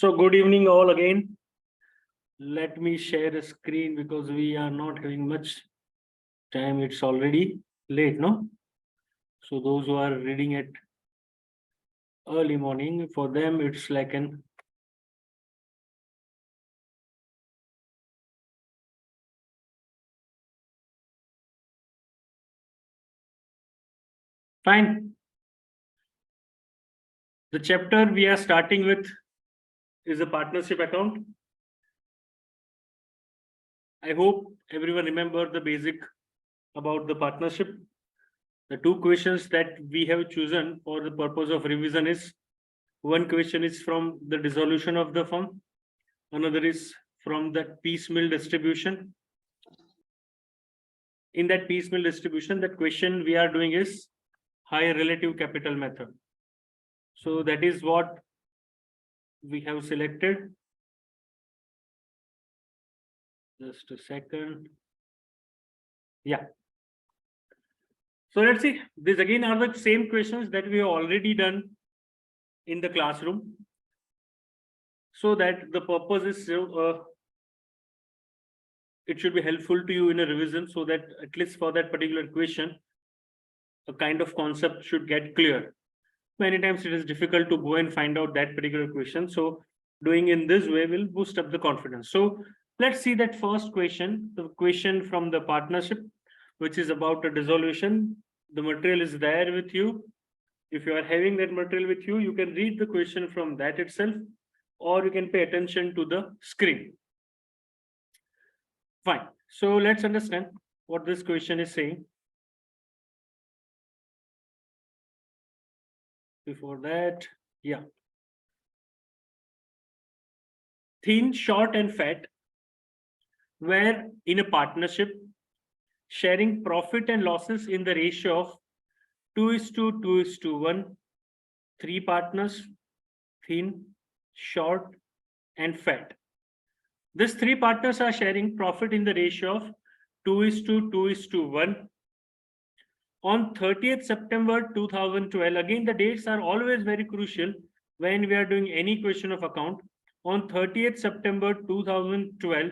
So good evening all again. Let me share a screen because we are not having much time. It's already late, no? So those who are reading at early morning, for them it's like an fine. The chapter we are starting with is a partnership account. I hope everyone remember the basic about the partnership. The two questions that we have chosen for the purpose of revision is one question is from the dissolution of the firm, another is from the piecemeal distribution. In that piecemeal distribution, the question we are doing is high relative capital method. So that is what we have selected. Just a second. Yeah. So let's see. These again are the same questions that we have already done in the classroom. So that the purpose is it should be helpful to you in a revision, so that at least for that particular question, a kind of concept should get clear. Many times it is difficult to go and find out that particular question. So doing in this way will boost up the confidence. So let's see that first question, the question from the partnership, which is about a dissolution. The material is there with you. If you are having that material with you, you can read the question from that itself, or you can pay attention to the screen. Fine. So let's understand what this question is saying. Before that, yeah. Thin, short, and fat were in a partnership, sharing profit and losses in the ratio of 2:2:1. Three partners, thin, short, and fat. These three partners are sharing profit in the ratio of 2:2:1. On 30th September 2012, again the dates are always very crucial when we are doing any question of account. On 30th September 2012,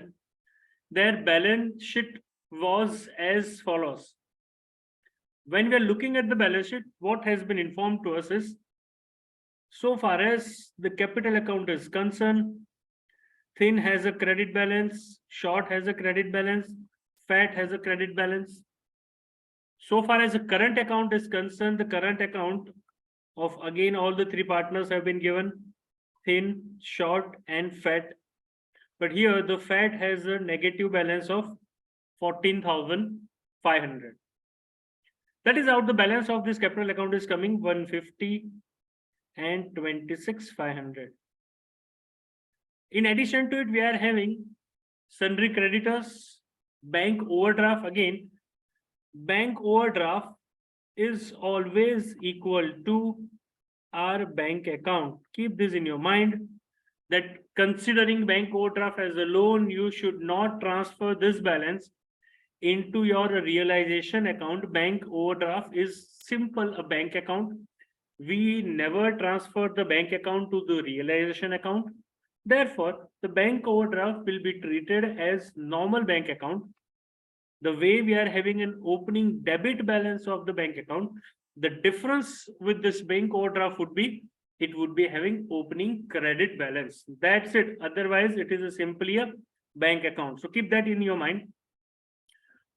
their balance sheet was as follows. When we are looking at the balance sheet, what has been informed to us is, so far as the capital account is concerned, thin has a credit balance, short has a credit balance, fat has a credit balance. So far as the current account is concerned, the current account of again all the three partners have been given, thin, short, and fat. But here the fat has a negative balance of 14,500. That is how the balance of this capital account is coming, 150 and 26,500. In addition to it, we are having sundry creditors, bank overdraft. Again, bank overdraft is always equal to our bank account. Keep this in your mind, that considering bank overdraft as a loan, you should not transfer this balance into your realization account. Bank overdraft is simple a bank account. We never transfer the bank account to the realization account. Therefore, the bank overdraft will be treated as normal bank account. The way we are having an opening debit balance of the bank account, the difference with this bank overdraft would be, it would be having opening credit balance. That's it. Otherwise, it is simply a bank account. So keep that in your mind.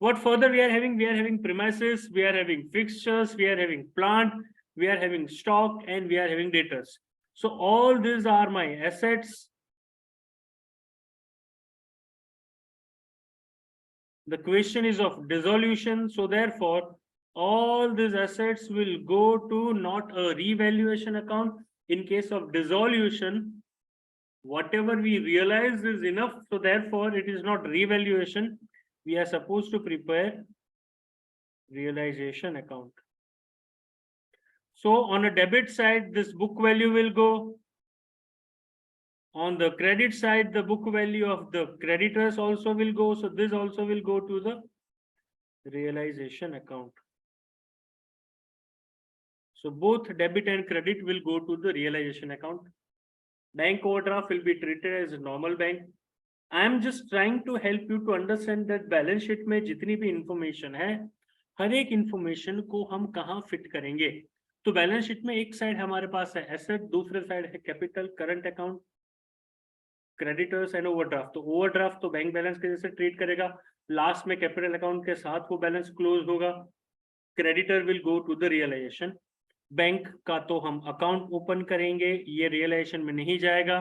What further we are having? We are having premises, we are having fixtures, we are having plant, we are having stock, and we are having debtors. So all these are my assets. The question is of dissolution, so therefore all these assets will go to not a revaluation account. In case of dissolution, whatever we realize is enough, so therefore it is not revaluation. We are supposed to prepare realization account. So on a debit side, this book value will go. On the credit side, the book value of the creditors also will go. So this also will go to the realization account. So both debit and credit will go to the realization account. Bank overdraft will be treated as a normal bank. I am just trying to help you to understand that balance sheet में जितनी भी information है, हर एक information को हम कहाँ fit करेंगे. तो बैलेंस शीट में एक साइड हमारे पास है एसेट, दूसरे साइड है capital, current account, creditors and overdraft. तो ओवरड्राफ्ट तो बैंक बैलेंस के जैसे ट्रीट करेगा, लास्ट में कैपिटल अकाउंट के साथ वो बैलेंस क्लोज होगा. Creditor will go to the realisation. Bank का तो हम अकाउंट ओपन करेंगे, ये रियलाइजेशन में नहीं जाएगा.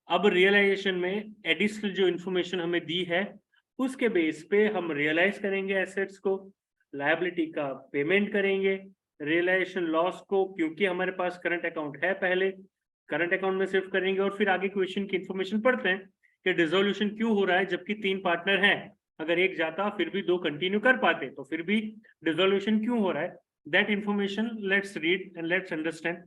अब रियलाइजेशन में एडिशनल जो इंफॉर्मेशन हमें दी है उसके बेस पे हम रियलाइज करेंगे एसेट्स को, लायबिलिटी का पेमेंट करेंगे, रियलाइजेशन लॉस को क्योंकि हमारे पास करंट अकाउंट है पहले करंट अकाउंट में शिफ्ट करेंगे. और फिर आगे क्वेश्चन की इंफॉर्मेशन पढ़ते हैं कि डिसोल्यूशन क्यों हो रहा है जबकि 3 पार्टनर हैं. अगर एक जाता फिर भी 2 कंटिन्यू कर पाते, तो फिर भी डिसोल्यूशन क्यों हो रहा है. That information let's read and let's understand.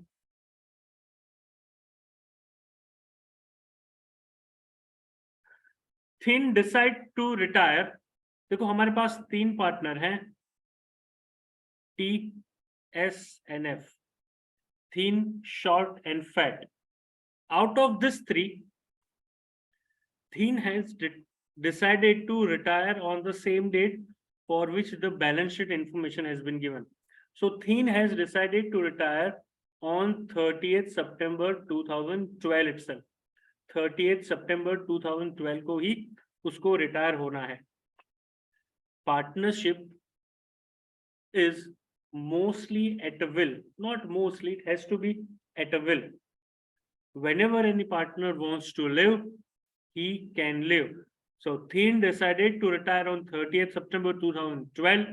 Thin decide to retire. देखो हमारे पास 3 पार्टनर हैं, T, S and F. Thin, short and fat. Out of this 3, Thin has decided to retire on the same date for which the balance sheet information has been given. So Thin has decided to retire on 30th September 2012 itself. 30th September 2012 को ही उसको retire होना है. Partnership is mostly at a will, not mostly, it has to be at a will. Whenever any partner wants to live, he can live. So Thin decided to retire on 30th September 2012.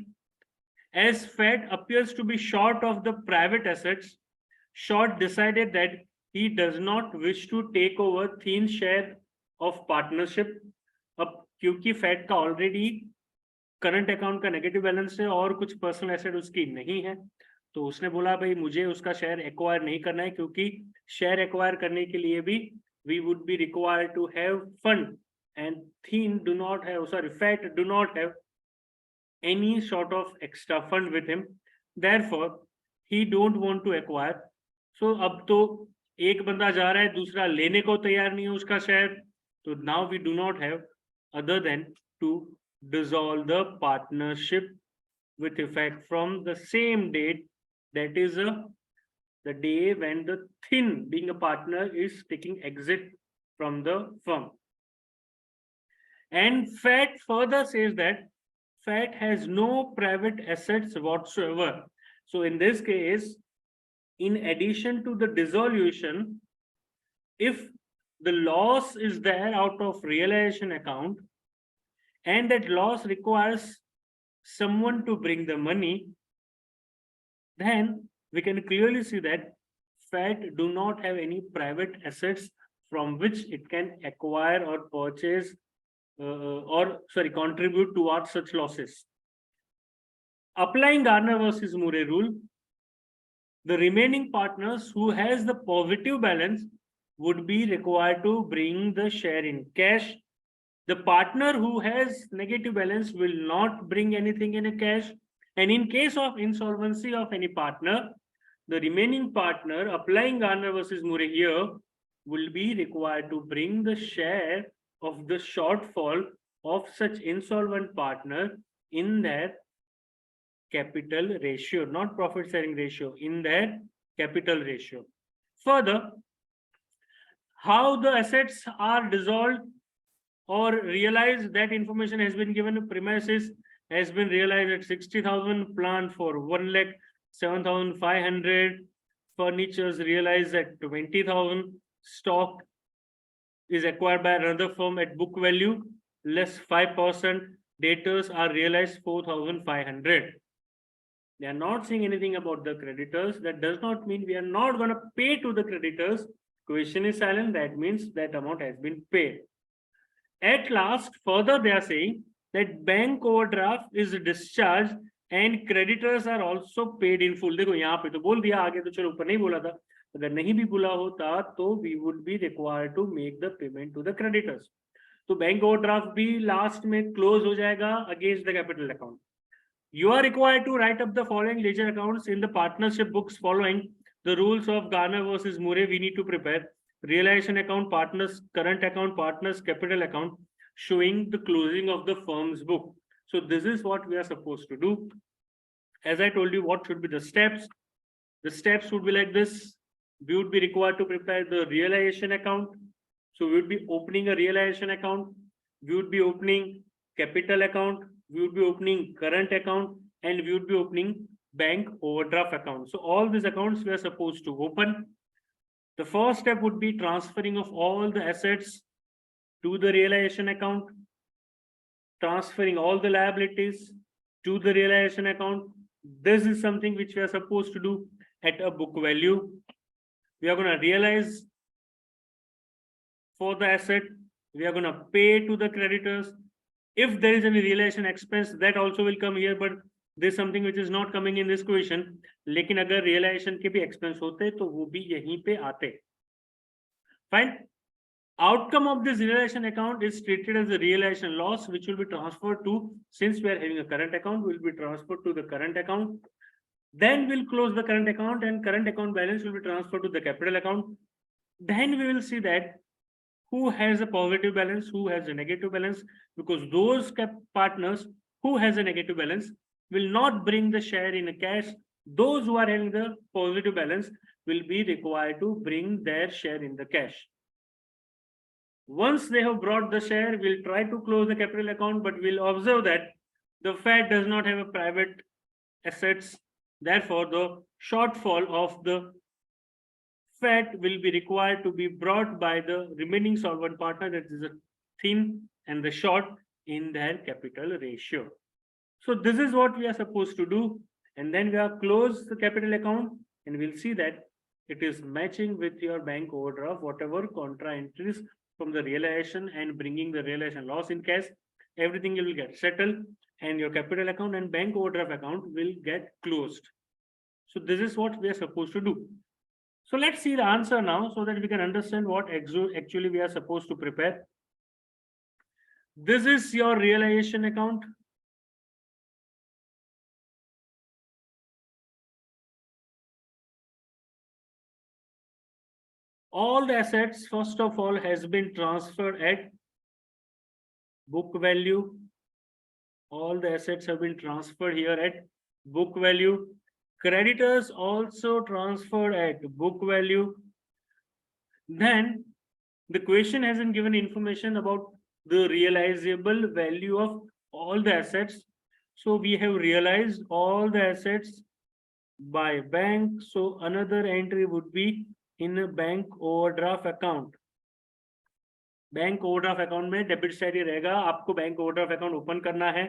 As Fed appears to be short of the private assets, Short decided that he does not wish to take over Thin's share of partnership. अब क्योंकि Fed का already current account का negative balance है और कुछ personal asset उसकी नहीं है, तो उसने बोला भाई मुझे उसका शेयर एक्वायर नहीं करना है, क्योंकि शेयर एक्वायर करने के लिए भी we would be required to have fund and Thin do not have, sorry, Fed do not have any sort of extra fund with him, therefore he don't want to acquire. So अब तो एक बंदा जा रहा है, दूसरा लेने को तैयार नहीं है उसका शेयर, तो now we do not have other than to dissolve the partnership with effect from the same date, that is the day when the Thin, being a partner, is taking exit from the firm. And Fed further says that Fed has no private assets whatsoever. So in this case, in addition to the dissolution, if the loss is there out of realization account and that loss requires someone to bring the money, then we can clearly see that Fed do not have any private assets from which it can acquire or purchase contribute towards such losses. Applying Garner versus Murray rule, the remaining partners who has the positive balance would be required to bring the share in cash. The partner who has negative balance will not bring anything in a cash. And in case of insolvency of any partner, the remaining partner, applying Garner versus Murray here, will be required to bring the share of the shortfall of such insolvent partner in their capital ratio, not profit sharing ratio, in their capital ratio. Further, how the assets are dissolved or realized, that information has been given. Premises has been realized at 60,000, plant for 1,07,500, furnitures realized at 20,000, stock is acquired by another firm at book value less 5%, debtors are realized 4,500. They are not saying anything about the creditors. That does not mean we are not going to pay to the creditors. Question is silent. That means that amount has been paid. At last, further they are saying that bank overdraft is discharged and creditors are also paid in full. देखो यहाँ पे तो बोल दिया, आगे तो चलो ऊपर नहीं बोला था. अगर नहीं भी बोला होता तो we would be required to make the payment to the creditors. तो बैंक ओवरड्राफ्ट भी लास्ट में क्लोज हो जाएगा against the capital account. You are required to write up the following ledger accounts in the partnership books following the rules of Garner versus Murray. We need to prepare realization account partners, current account partners, capital account, showing the closing of the firm's book. So this is what we are supposed to do. As I told you, what should be the steps? The steps would be like this. We would be required to prepare the realization account. So we would be opening a realization account. We would be opening capital account. We would be opening current account, and we would be opening bank overdraft account. So all these accounts we are supposed to open. The first step would be transferring of all the assets to the realization account, transferring all the liabilities to the realization account. This is something which we are supposed to do at a book value. We are going to realize for the asset. We are going to pay to the creditors. If there is any realization expense, that also will come here, but there's something which is not coming in this question. लेकिन अगर realization के भी expense होते तो वो भी यहीं पे आते. Fine. Outcome of this realization account is treated as a realization loss, which will be transferred to, since we are having a current account, will be transferred to the current account. Then we'll close the current account, and current account balance will be transferred to the capital account. Then we will see that who has a positive balance, who has a negative balance, because those partners who has a negative balance will not bring the share in a cash. Those who are having the positive balance will be required to bring their share in the cash. Once they have brought the share, we'll try to close the capital account, but we'll observe that the FAT does not have a private assets. Therefore, the shortfall of the FAT will be required to be brought by the remaining solvent partner, that is the thin and the short, in their capital ratio. So this is what we are supposed to do. And then we are close the capital account, and we'll see that it is matching with your bank overdraft, whatever contra entries from the realization and bringing the realization loss in cash, everything will get settled, and your capital account and bank overdraft account will get closed. So this is what we are supposed to do. So let's see the answer now, so that we can understand what actually we are supposed to prepare. This is your realization account. All the assets, first of all, has been transferred at book value. All the assets have been transferred here at book value. Creditors also transferred at book value. Then the question hasn't given information about the realizable value of all the assets. So we have realized all the assets by bank. So another entry would be in a bank overdraft account. Bank overdraft account में debit side ही रहेगा, आपको bank overdraft account open करना है.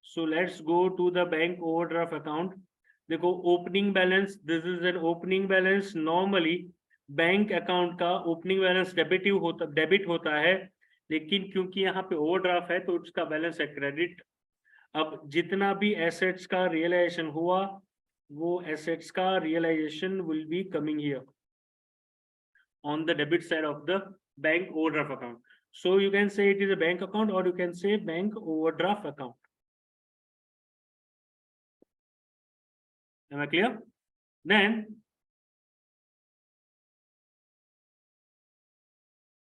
So let's go to the bank overdraft account. देखो opening balance, this is an opening balance. Normally bank account का opening balance debit होता है, लेकिन क्योंकि यहाँ पे ओवरड्राफ्ट है तो उसका बैलेंस है क्रेडिट. अब जितना भी एसेट्स का रियलाइजेशन हुआ, वो एसेट्स का realisation will be coming here on the debit side of the bank overdraft account. So you can say it is a bank account, or you can say bank overdraft account. Am I clear? Then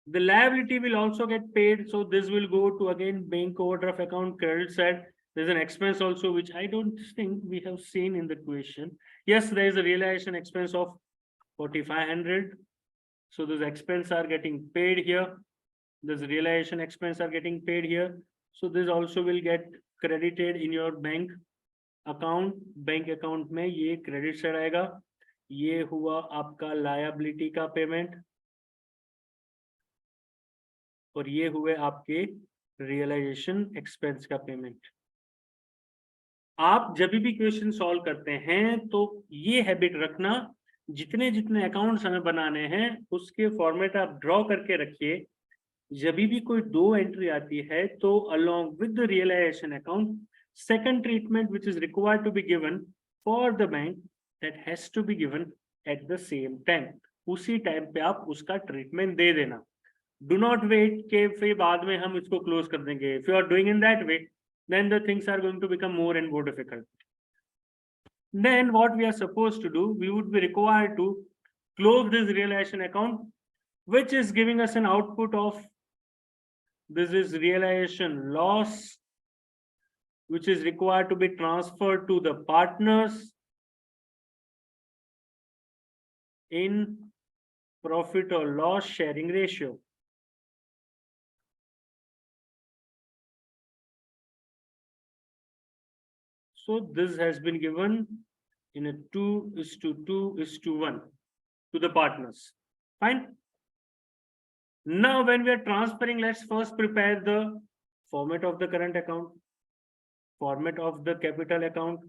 the liability will also get paid. So this will go to again bank overdraft account credit side. There's an expense also, which I don't think we have seen in the question. Yes, there is a realization expense of 4,500. So those expenses are getting paid here. This realization expense are getting paid here. So this also will get credited in your bank account. Bank account में ये credit side आएगा. ये हुआ आपका liability का payment, और ये हुए आपके realization expense का payment. आप जब भी क्वेश्चन सॉल्व करते हैं तो ये हैबिट रखना, जितने जितने अकाउंट्स हमें बनाने हैं उसके फॉर्मेट आप ड्रॉ करके रखिए. जब भी कोई दो एंट्री आती है तो along with the realisation account, second treatment which is required to be given for the bank, that has to be given at the same time. उसी टाइम पे आप उसका ट्रीटमेंट दे देना. डू नॉट वेट के फिर बाद में हम इसको क्लोज कर देंगे. If you are doing in that way, then the things are going to become more and more difficult. Then what we are supposed to do, we would be required to close this realization account. which is giving us an output of, this is realization loss, which is required to be transferred to the partners in profit or loss sharing ratio. So this has been given in a 2:2:1 to the partners. Fine. Now, when we are transferring, let's first prepare the format of the current account, format of the capital account,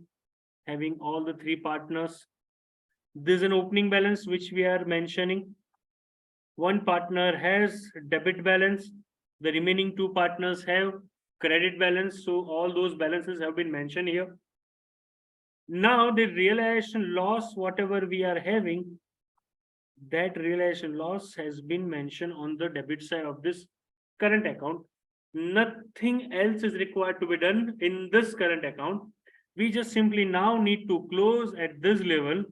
having all the three partners. This is an opening balance which we are mentioning. One partner has debit balance, the remaining two partners have credit balance. So all those balances have been mentioned here. Now the realization loss, whatever we are having, that realization loss has been mentioned on the debit side of this current account. Nothing else is required to be done in this current account. We just simply now need to close at this level.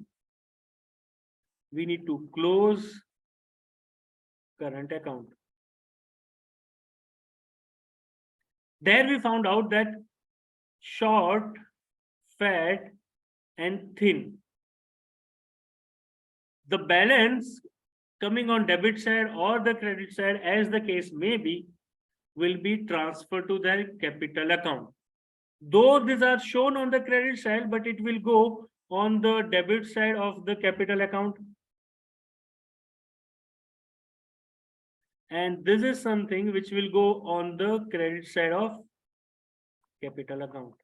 We need to close current account. There we found out that short, fat, and thin, the balance coming on debit side or the credit side, as the case may be, will be transferred to their capital account. Though these are shown on the credit side, but it will go on the debit side of the capital account. And this is something which will go on the credit side of capital account,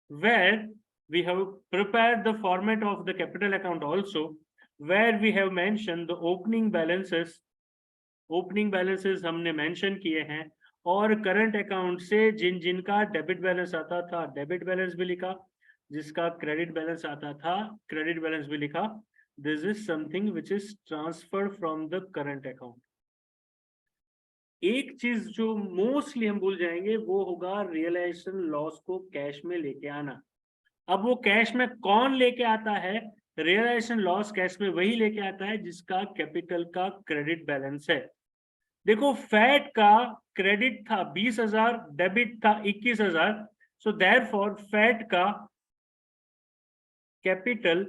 where we have prepared the format of the capital account also, where we have mentioned the opening balances. Opening balances हमने mention किए हैं, और current account से जिनका debit balance आता था debit balance भी लिखा, जिसका क्रेडिट बैलेंस आता था क्रेडिट बैलेंस भी लिखा. This is something which is transferred from the current account. एक चीज जो मोस्टली हम भूल जाएंगे वो होगा रियलाइजेशन लॉस को कैश में लेके आना. अब वो कैश में कौन लेके आता है? रियलाइजेशन लॉस कैश में वही लेके आता है जिसका कैपिटल का क्रेडिट बैलेंस है. देखो, फैट का क्रेडिट था 20,000, डेबिट था 21,000. सो देयरफॉर फैट का कैपिटल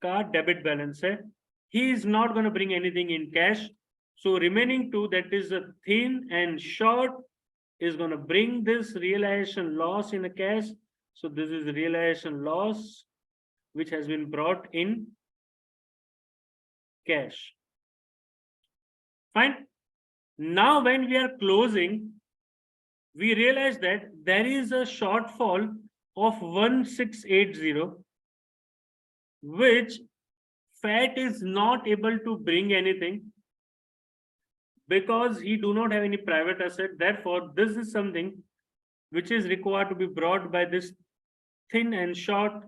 का डेबिट बैलेंस है. He is not gonna bring anything in cash. So remaining to, that is the thin and short, is going to bring this realization loss in a cash. So this is realization loss which has been brought in cash. Fine. Now when we are closing, we realize that there is a shortfall of 1680, which FAT is not able to bring anything because he do not have any private asset. Therefore, this is something which is required to be brought by this thin and short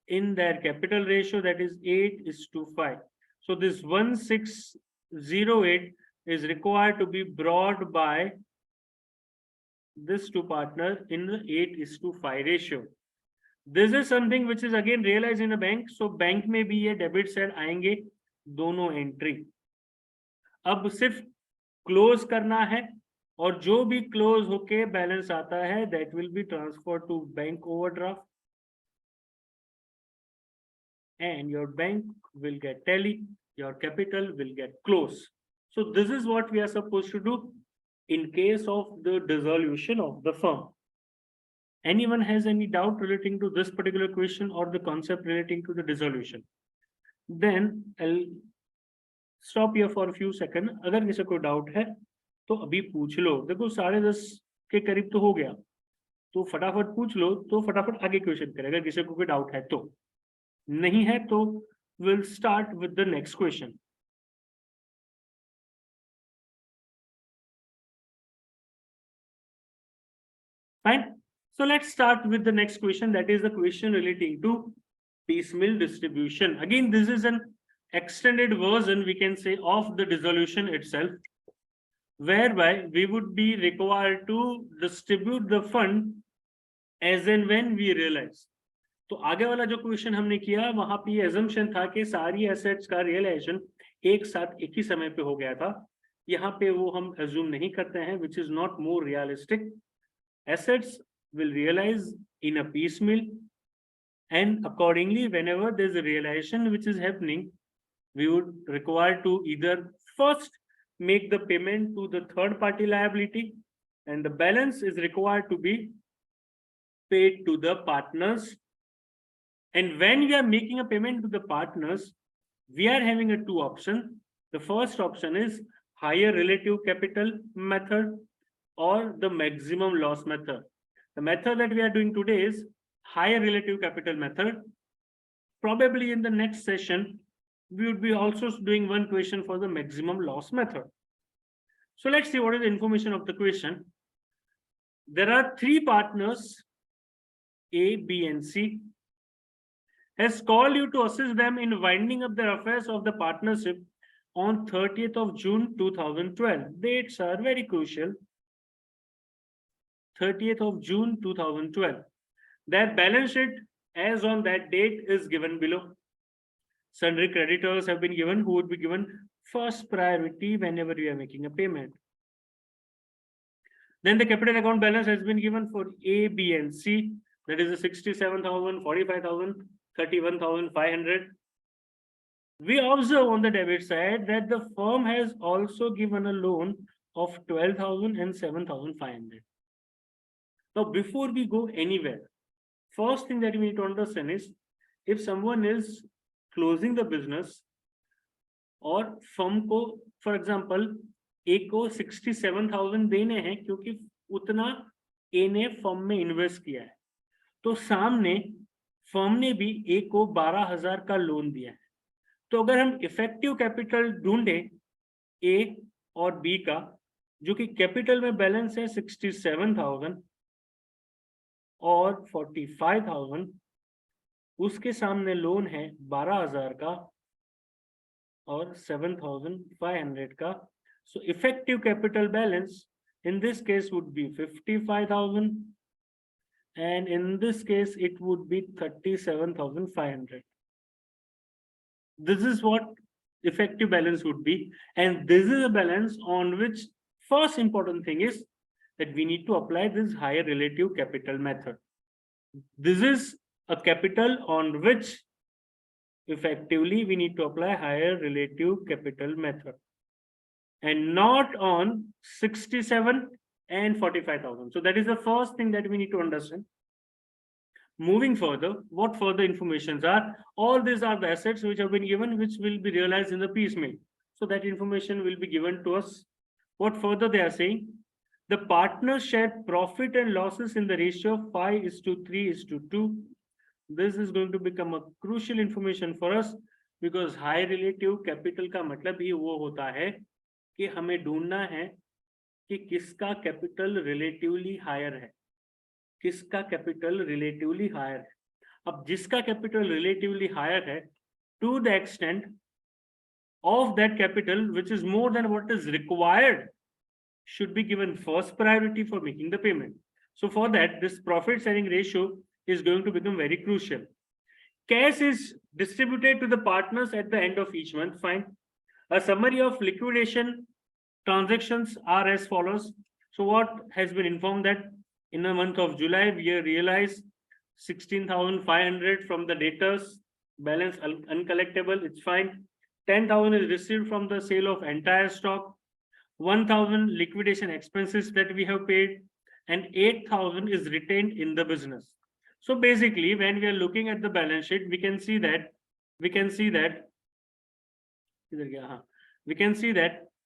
in their capital ratio, that is 8:5. So this 1608 is required to be brought by this two partners in the 8:5 ratio. This is something which is again realized in a bank. So bank में भी ये debit side आएंगे दोनों entry. अब सिर्फ close करना है, और जो भी क्लोज होके बैलेंस आता है that will be transfer to bank overdraft, and your bank will get tally, your capital will get close. So this is what we are supposed to do in case of the dissolution of the firm. Anyone has any doubt relating to this particular question or the concept relating to the dissolution? Then I'll stop here for a few seconds. अगर किसी को doubt है तो अभी पूछ लो. देखो 10:30 के करीब तो हो गया, तो फटाफट पूछ लो, तो फटाफट आगे क्वेश्चन करें अगर किसी को कोई डाउट है तो. नहीं है तो we'll start with the next question. Fine. So let's start with the next question, that is the question relating to piecemeal distribution. Again, this is an extended version, we can say, of the dissolution itself, whereby we would be required to distribute the fund as and when we realize. तो आगे वाला जो question हमने किया वहां पे ये assumption था कि सारी एसेट्स का रियलाइजेशन एक साथ एक ही समय पे हो गया था। यहाँ पे वो हम एज्यूम नहीं करते हैं, which is not more realistic. Assets will realise in a piecemeal, and accordingly whenever there's a realization which is happening, we would require to either first make the payment to the third party liability, and the balance is required to be paid to the partners. And when we are making a payment to the partners, we are having a two option. The first option is higher relative capital method or the maximum loss method. The method that we are doing today is higher relative capital method. Probably in the next session, we would be also doing one question for the maximum loss method. So let's see what is the information of the question. There are three partners, A, B, and C, has called you to assist them in winding up the affairs of the partnership on 30th of June 2012. Dates are very crucial. 30th of June 2012. Their balance sheet as on that date is given below. Sundry creditors have been given who would be given first priority whenever we are making a payment. Then the capital account balance has been given for A, B, and C. That is the 67,000, 45,000, 31,500. We observe on the debit side that the firm has also given a loan of 12,000 and 7,500. Now, before we go anywhere, first thing that we need to understand is if someone is closing the business और firm को for example ए को 67,000 देने हैं क्योंकि उतना ए ने firm में invest किया है, तो सामने फर्म ने भी ए को 12,000 का लोन दिया है। तो अगर हम इफेक्टिव कैपिटल ढूंढे ए और बी का, जो कि कैपिटल में बैलेंस है 67,000 और 45,000, उसके सामने लोन है 12,000 का और 7,500 का. So effective capital balance in this case would be 55,000 and in this case it would be 37,500. This is what effective balance would be, and this is a balance on which first important thing is that we need to apply this higher relative capital method. This is a capital on which effectively we need to apply higher relative capital method and not on 67 and 45,000. So that is the first thing that we need to understand. Moving further, what further informations are? All these are the assets which have been given, which will be realized in the piecemeal. So that information will be given to us. What further they are saying? The partners share profit and losses in the ratio of 5:3:2. This is going to become a crucial information for us because high relative capital का मतलब ही वो होता है कि हमें ढूंढना है कि किसका कैपिटल रिलेटिवली हायर है, किसका कैपिटल रिलेटिवली हायर है. अब जिसका कैपिटल रिलेटिवली हायर है, to the extent of that capital which is more than what is required should be given first priority for making the payment. So for that, this profit sharing ratio is going to become very crucial. Cash is distributed to the partners at the end of each month. Fine. A summary of liquidation transactions are as follows. So what has been informed that in the month of July, we realized 16,500 from the debtors, balance uncollectible, it's fine. 10,000 is received from the sale of entire stock, 1,000 liquidation expenses that we have paid, and 8,000 is retained in the business. So basically, when we are looking at the balance sheet, we can see that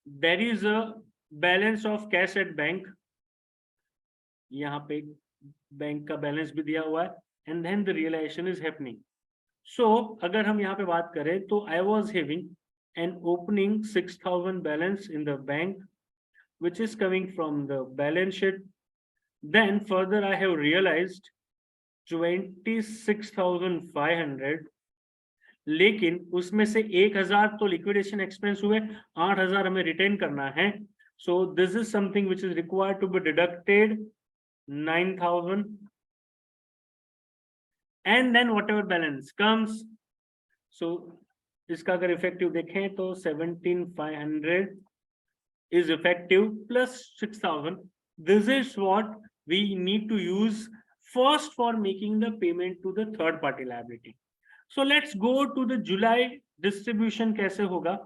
there is a balance of cash at bank. यहाँ पे bank का balance भी दिया हुआ है, and then the realization is happening. So अगर हम यहाँ पे बात करें तो I was having an opening 6,000 balance in the bank, which is coming from the balance sheet. Then further I have realized 26,500, लेकिन उसमें से 1,000 तो लिक्विडेशन एक्सपेंस हुए, 8,000 हमें रिटेन करना है. So this is something which is required to be deducted. 9,000 and then whatever balance comes. So इसका अगर effective देखें तो 17,500 is effective plus 6,000. This is what we need to use first for making the payment to the third party liability. So let's go to the July distribution. कैसे होगा?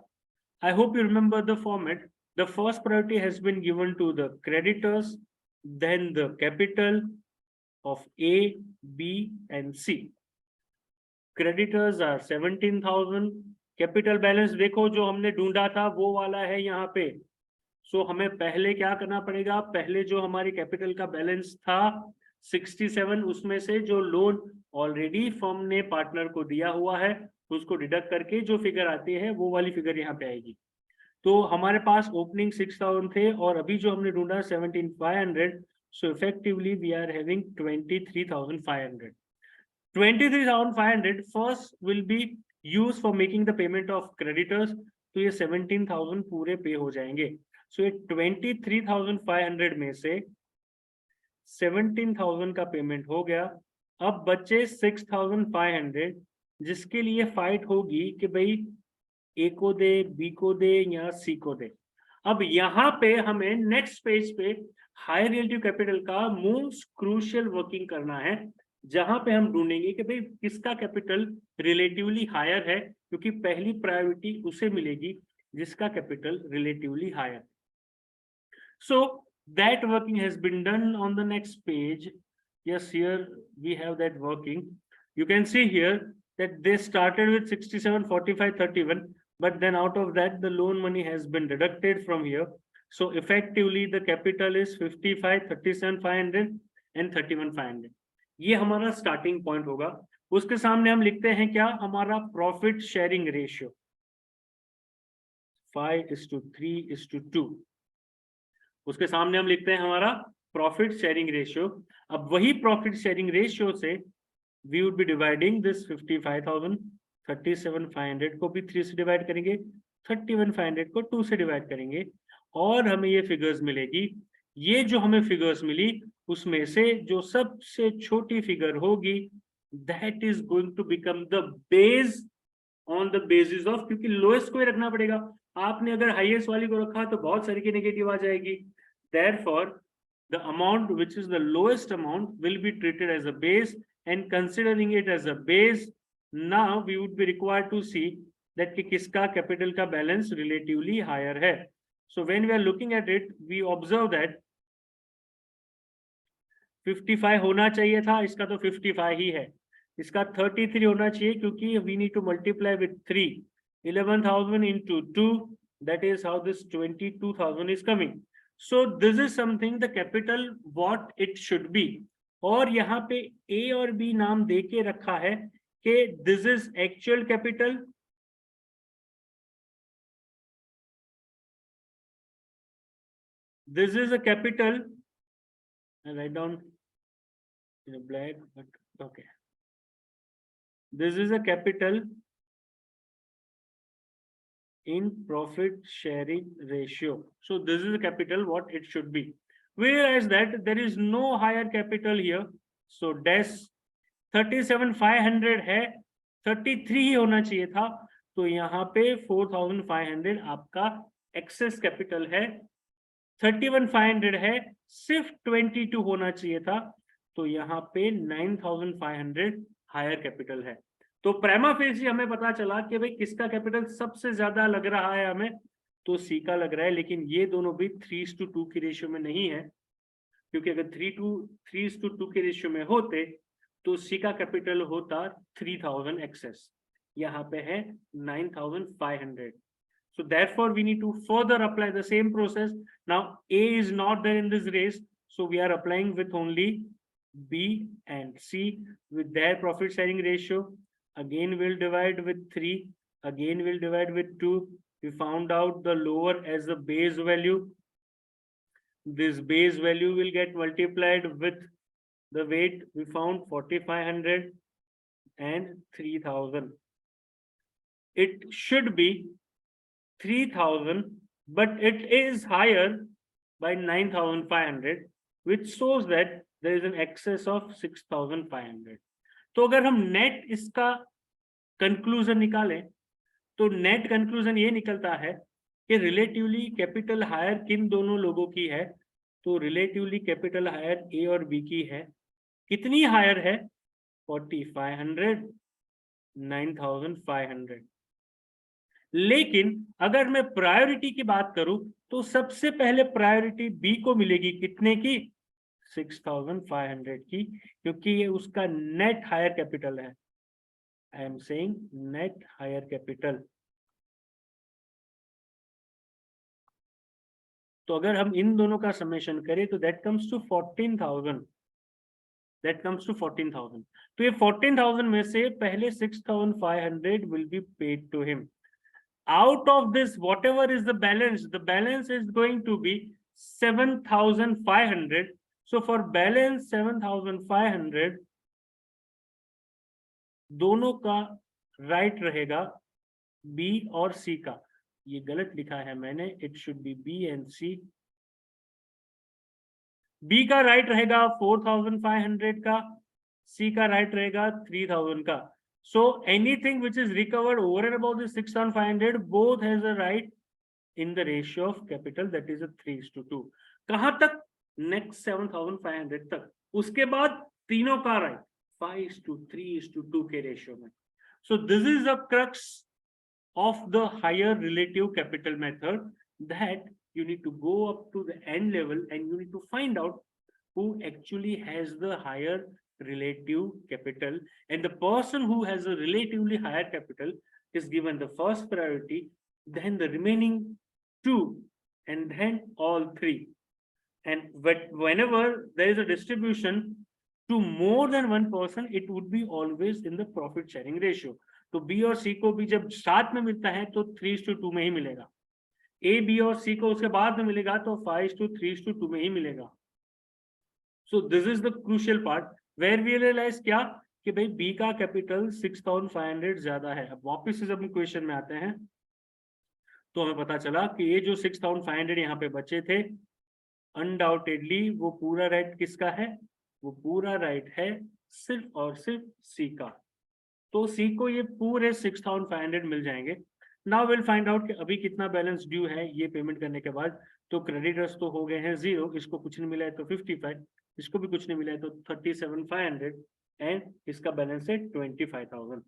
I hope you remember the format. The first priority has been given to the creditors, then the capital of A, B, and C. Creditors are 17,000. Capital balance देखो जो हमने ढूंढा था वो वाला है यहाँ पे. सो हमें पहले क्या करना पड़ेगा? पहले जो हमारी कैपिटल का बैलेंस था 67, उसमें से जो लोन ऑलरेडी फर्म ने पार्टनर को दिया हुआ है उसको डिडक्ट करके जो फिगर आती है वो वाली फिगर यहाँ पे आएगी. तो हमारे पास ओपनिंग 6,000 थे और अभी जो हमने ढूंढा 17,500. So effectively we are having 23,500. 23,500 first will be use for making the payment of creditors. तो ये 17,000 पूरे पे हो जाएंगे. सो ये 23,500 में से 17,000 का पेमेंट हो गया. अब बचे 6,500 जिसके लिए फाइट होगी कि भाई ए को दे, बी को दे या सी को दे. अब यहाँ पे हमें नेक्स्ट पेज पे हायर रिलेटिव कैपिटल का मोस्ट क्रूशियल वर्किंग करना है, जहां पे हम ढूंढेंगे कि भाई किसका कैपिटल रिलेटिवली हायर है, क्योंकि पहली प्रायोरिटी उसे मिलेगी जिसका capital relatively higher. So that working has been done on the next page. Yes, here we have that working. You can see here that they started with 67, 45, 31, but then out of that the loan money has been deducted from here. So effectively the capital is 55, 37,500 and 31,500. ये हमारा starting point होगा. उसके सामने हम लिखते हैं क्या? हमारा प्रॉफिट शेयरिंग रेशियो 5:3:2. उसके सामने हम लिखते हैं हमारा प्रॉफिट शेयरिंग रेशियो. अब वही प्रॉफिट शेयरिंग रेशियो से we would be dividing this 55,000, 37,500 को भी 3 से डिवाइड करेंगे, 31,500 को 2 से डिवाइड करेंगे और हमें ये फिगर्स मिलेगी. ये जो हमें फिगर्स मिली उसमें से जो सबसे छोटी फिगर होगी that is going to become the base on the basis of, क्योंकि लोएस्ट को ही रखना पड़ेगा. आपने अगर हाईएस्ट वाली को रखा तो बहुत सारी की नेगेटिव आ जाएगी. Therefore, the amount which is the lowest amount will be treated as a base, and considering it as a base, now we would be required to see that कि किसका capital का balance relatively higher है. So when we are looking at it, we observe that 55 होना चाहिए था, इसका तो 55 ही है. इसका 33 होना चाहिए क्योंकि we need to multiply with 3. 11,000 into 2, that is how this 22,000 is coming. So this is something the capital what it should be. और यहाँ पे A और B नाम दे के रखा है कि this is actual capital, this is a capital. I write down in black, but okay. This is a capital in profit sharing ratio. So this is the capital what it should be, whereas that there is no higher capital here. So dash 37,500 है, 33 ही होना चाहिए था. तो यहाँ पे 4,500 आपका access capital है. 31,500 है, सिर्फ 22 होना चाहिए था. तो यहाँ पे 9,500 हायर कैपिटल है. तो प्राइमा फेसी हमें पता चला कि भाई किसका कैपिटल सबसे ज्यादा लग रहा है हमें, तो सी का लग रहा है. लेकिन ये दोनों भी 3:2 की रेशियो में नहीं है, क्योंकि अगर 3:2 के रेशियो में होते तो सी का कैपिटल होता 3,000 एक्सेस, यहाँ पे है 9,500. So therefore we need to further apply the same process. Now A is not there in this race, so we are applying with only B and C with their profit sharing ratio. Again we'll divide with 3, again we'll divide with 2. We found out the lower as the base value. This base value will get multiplied with the weight. We found 4,500 and 3,000. It should be 3,000, but it is higher by 9,500, which shows that there is an excess of 6,500. तो अगर हम net इसका conclusion निकालें तो net conclusion ये निकलता है कि रिलेटिवली कैपिटल हायर किन दोनों लोगों की है, तो रिलेटिवली कैपिटल हायर ए और बी की है। कितनी हायर है? 4500, 9500। लेकिन अगर मैं प्रायोरिटी की बात करूं तो सबसे पहले प्रायोरिटी बी को मिलेगी, कितने की? 6500 की, क्योंकि ये उसका नेट हायर कैपिटल है। I am saying net higher capital. तो अगर हम इन दोनों का समेशन करें तो that comes to 14,000, that comes to 14,000। तो ये 14,000 में से पहले 6,500 will be paid to him. Out of this, whatever is the balance is going to be 7,500. So for balance 7,500, दोनों का राइट रहेगा बी और सी का। ये गलत लिखा है मैंने, it should be B and C. B का राइट रहेगा 4,500 का, सी का राइट रहेगा 3,000 का। So anything which is recovered over and above the 6,500, both has a right in the ratio of capital, that is a 3:2। कहां तक? नेक्स्ट 7,500 तक। उसके बाद तीनों का राइट 5:3:2 के रेशियो में। So this is the crux of the higher relative capital method, that you need to go up to the end level and you need to find out who actually has the higher relative capital, and the person who has a relatively higher capital is given the first priority, then the remaining two, and then all three. And whenever there is a distribution to more than one person, it would be always in the profit sharing ratio। तो B और C को भी जब साथ में मिलता है तो 3:2 में ही मिलेगा। ए बी और सी को उसके बाद में मिलेगा तो 5:3:2 में ही मिलेगा। So this is the crucial part where we realize क्या कि भाई बी का कैपिटल 6,500 ज्यादा है। अब वापस से जब हम क्वेश्चन में आते हैं तो हमें पता चला कि ये जो 6,500 यहाँ पे बचे थे, अनडाउटेडली वो पूरा राइट किसका है? वो पूरा राइट है सिर्फ और सिर्फ सी का। तो सी को ये पूरे 6,500 मिल जाएंगे। नाउ विल फाइंड आउट कि अभी कितना बैलेंस ड्यू है ये पेमेंट करने के बाद। तो क्रेडिटर्स तो हो गए हैं 0, इसको कुछ नहीं मिला है तो 55, इसको भी कुछ नहीं मिला है तो 37,500, एंड इसका बैलेंस है 25,000।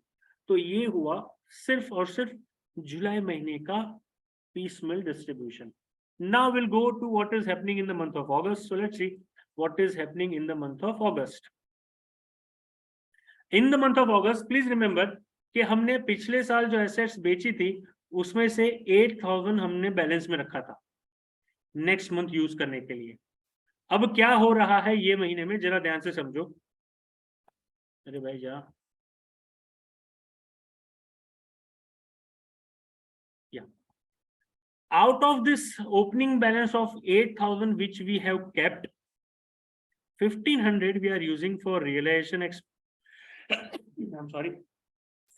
तो ये हुआ सिर्फ और सिर्फ जुलाई महीने का piecemeal distribution। Now we'll go to what is happening in the month of August। So let's see what is happening in the month of August। In the month of August, please remember कि हमने पिछले साल जो assets बेची थी उसमें से 8,000 हमने बैलेंस में रखा था नेक्स्ट मंथ यूज करने के लिए। अब क्या हो रहा है ये महीने में, जरा ध्यान से समझो। अरे भाई जा, या out of this opening balance of 8,000 which we have kept, 1,500 we are using for realization I'm sorry,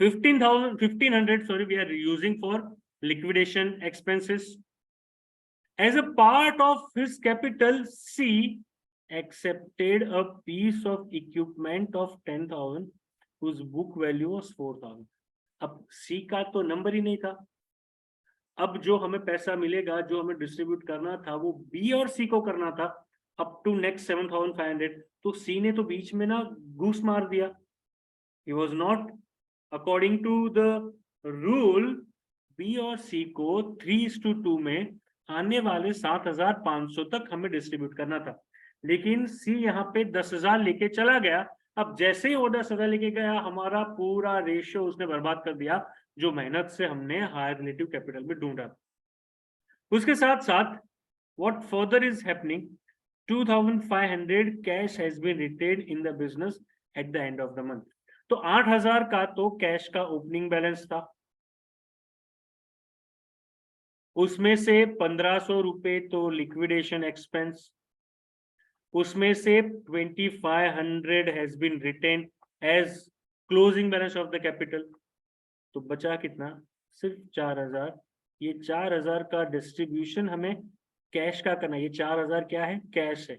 1,500 sorry we are using for liquidation expenses। As a part of his capital, C accepted a piece of equipment of 10,000 whose book value was 4,000। अब C का तो number ही नहीं था। अब जो हमें पैसा मिलेगा, जो हमें डिस्ट्रीब्यूट करना था, वो बी और सी को करना था अप टू नेक्स्ट 7,500। तो सी ने तो बीच में ना घूस मार दिया। He was not according to the rule. B और सी को 3:2 में आने वाले 7,500 तक हमें डिस्ट्रीब्यूट करना था, लेकिन सी यहाँ पे 10,000 लेके चला गया। अब जैसे ही वो 10,000 लेके गया, हमारा पूरा रेशियो उसने बर्बाद कर दिया जो मेहनत से हमने हायर रिलेटिव कैपिटल में ढूंढा। उसके साथ साथ what further is happening, 2,500 cash has been retained in the business at the end of the month. तो 8,000 का तो कैश का ओपनिंग बैलेंस था, उसमें से 1,500 रुपए तो लिक्विडेशन एक्सपेंस, उसमें से 2,500 has been retained as closing balance of the capital. तो बचा कितना? सिर्फ 4,000। ये 4,000 का डिस्ट्रीब्यूशन हमें कैश का करना है। ये 4,000 क्या है? कैश है,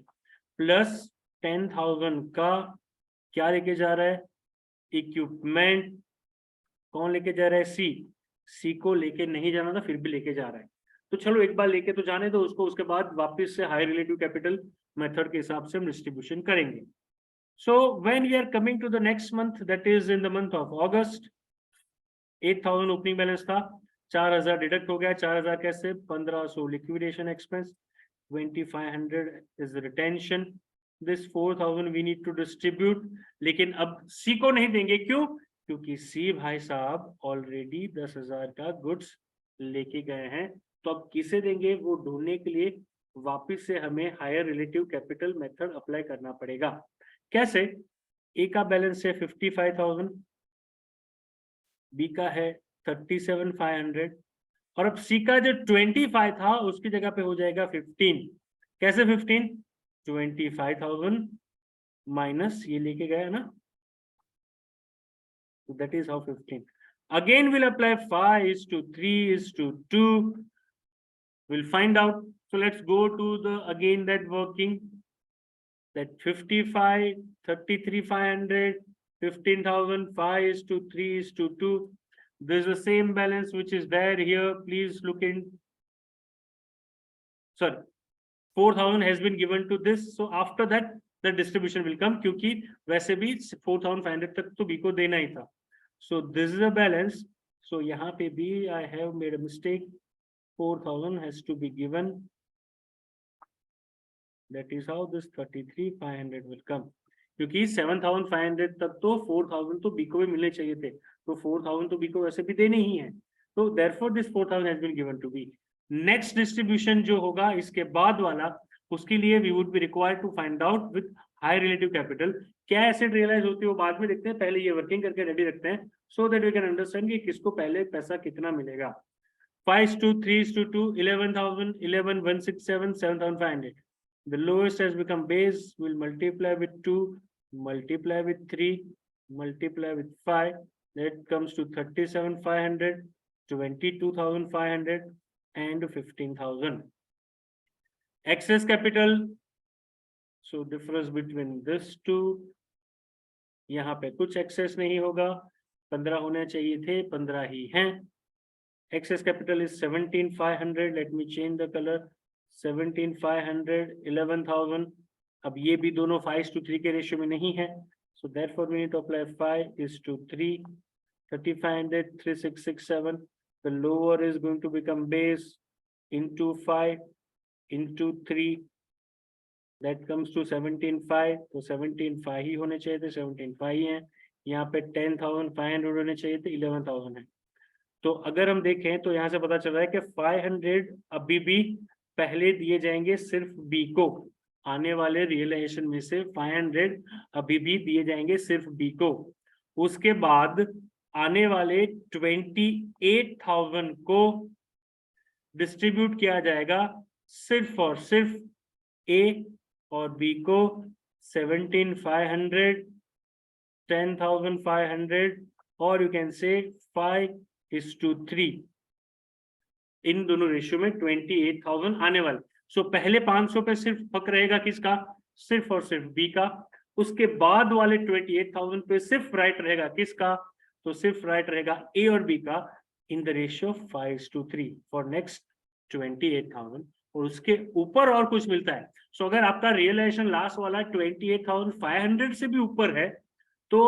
प्लस 10,000 का क्या लेके जा रहा है? इक्विपमेंट कौन लेके जा रहा है? सी को लेके नहीं जाना था, फिर भी लेके जा रहा है। तो चलो एक बार लेके तो जाने दो उसको, उसके बाद वापस से हाई रिलेटिव कैपिटल मेथड के हिसाब से हम डिस्ट्रीब्यूशन करेंगे। So when we are coming to the next month, that is in the month of August, 8000 opening balance था, 4000 डिडक्ट हो गया। 4000 कैसे? 1500 liquidation expense, 2500 is retention, this 4000 we need to distribute. लेकिन अब सी को नहीं देंगे, क्यों? क्योंकि सी भाई साहब ऑलरेडी 10,000 का गुड्स लेके गए हैं। तो अब किसे देंगे वो ढूंढने के लिए वापिस से हमें higher relative capital method apply करना पड़ेगा। कैसे? ए का बैलेंस है 55,000, बी का है 37,500, और अब सी का जो 25 था उसकी जगह पे हो जाएगा 15। कैसे 15? 25,000 माइनस ये लेके गया ना, so that is how 15. Again we'll apply 5 is to 3 is to 2. We'll find out. So let's go to the again that working, that 55, 33,500, 15,000, 5 is to 3 is to 2. There's the same balance which is there here. Please look in. Sorry, 4,000 has been given to this. So after that the distribution will come, क्योंकि वैसे भी 4,500 तक तो B को देना ही था. So this is a balance. So यहाँ पे भी I have made a mistake. 4,000 has to be given. That is how this 33,500 will come. क्योंकि 7,500 तक तो 4,000 तो बी को भी मिलने चाहिए थे, तो 4,000 तो बी को वैसे भी देने ही है. तो therefore this 4,000 has been given to B. Next distribution जो होगा इसके बाद वाला, उसके लिए we would be required to find out with high relative capital क्या एसेट रियलाइज होती है वो बाद में देखते हैं, पहले ये वर्किंग करके रेडी रखते हैं so that we can understand कि किसको पहले पैसा कितना मिलेगा. 5 to 3 to 2, 11,000, 11,167, 7,500. The lowest has become base. We'll multiply with 2, multiply with 3, multiply with 5. That comes to 37,500, 22,500. And 15,000. Excess capital. So difference between this two. यहाँ पे कुछ excess नहीं होगा, 15 होने चाहिए थे, 15 ही हैं. Excess capital is 17,500. Let me change the color. 17,500, 11,000. अब ये भी दोनों 5:3 के रेशियो में नहीं है. So therefore we need to apply 5:3. 3,500, 3,667. The lower is going to become base into 5 into 3. That comes to 17,500. तो 17,500 ही होने चाहिए थे, 17,500 ही हैं. यहाँ पे 10,500 होने चाहिए थे, 11,000 है. तो अगर हम देखें तो यहाँ से पता चल रहा है कि 500 अभी भी पहले दिए जाएंगे सिर्फ बी को. आने वाले रियलाइजेशन में से 500 अभी भी दिए जाएंगे सिर्फ बी को. उसके बाद आने वाले 28,000 को डिस्ट्रीब्यूट किया जाएगा सिर्फ और सिर्फ ए, और बी को 17,500, 10,500 और यू कैन से 5:3. इन दोनों रेशियो में 28,000 आने वाले. सो पहले 500 पे सिर्फ हक रहेगा किसका? सिर्फ और सिर्फ बी का. उसके बाद वाले 28,000 पे सिर्फ राइट रहेगा किसका? तो सिर्फ राइट रहेगा ए और बी का in the ratio 5:3 for next 28,000. और उसके ऊपर और कुछ मिलता है. सो अगर आपका रियलाइजेशन लास्ट वाला 28,500 से भी ऊपर है, तो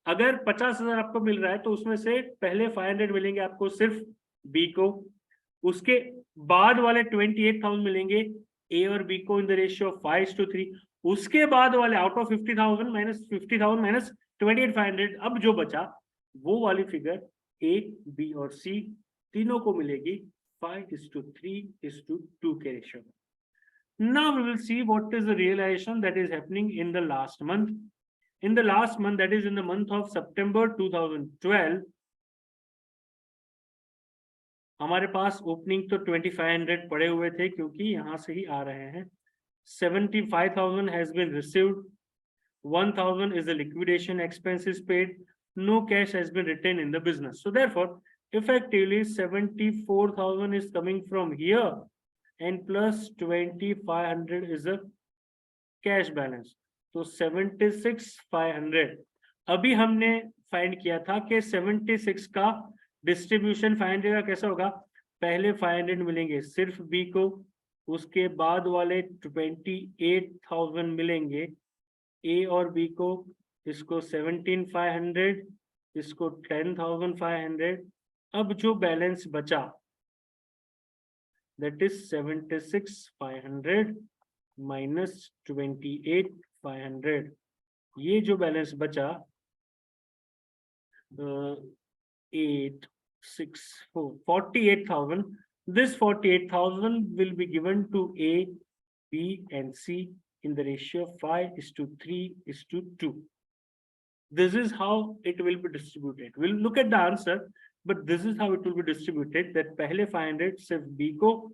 अगर 50,000 आपको मिल रहा है तो उसमें से पहले 500 मिलेंगे आपको सिर्फ बी को, उसके बाद वाले 28,000 मिलेंगे ए और बी को इन द रेशियो 5:3. उसके बाद वाले आउट ऑफ 50,000 माइनस 50,000 माइनस 28,500 अब जो बचा वो वाली फिगर ए, बी और सी तीनों को मिलेगी 5:3:2 के रेशियो में. Now we will see what is the realization that is happening in the last month. In the last month, that is in the month of September 2012, हमारे पास ओपनिंग तो 2500 पड़े हुए थे क्योंकि यहां से ही आ रहे हैं. 75,000 has been received. 1,000 is the liquidation expenses paid. No cash has been retained in the business. So therefore, effectively 74,000 is coming from here, and plus 2,500 is a cash balance. तो 76,500. अभी हमने फाइंड किया था कि 76 का डिस्ट्रीब्यूशन 500 का कैसा होगा, पहले 500 मिलेंगे सिर्फ बी को, उसके बाद वाले 28,000 मिलेंगे ए और बी को, इसको 17,500, इसको 10,500। अब जो बैलेंस बचा दैट इज 76,500 माइनस 28,500। ये जो बैलेंस बचा 48,000, this 48,000 will be given to A, B and C in the ratio of 5:3:2. This is how it will be distributed. We'll look at the answer, but this is how it will be distributed, that पहले 500 सिर्फ B को,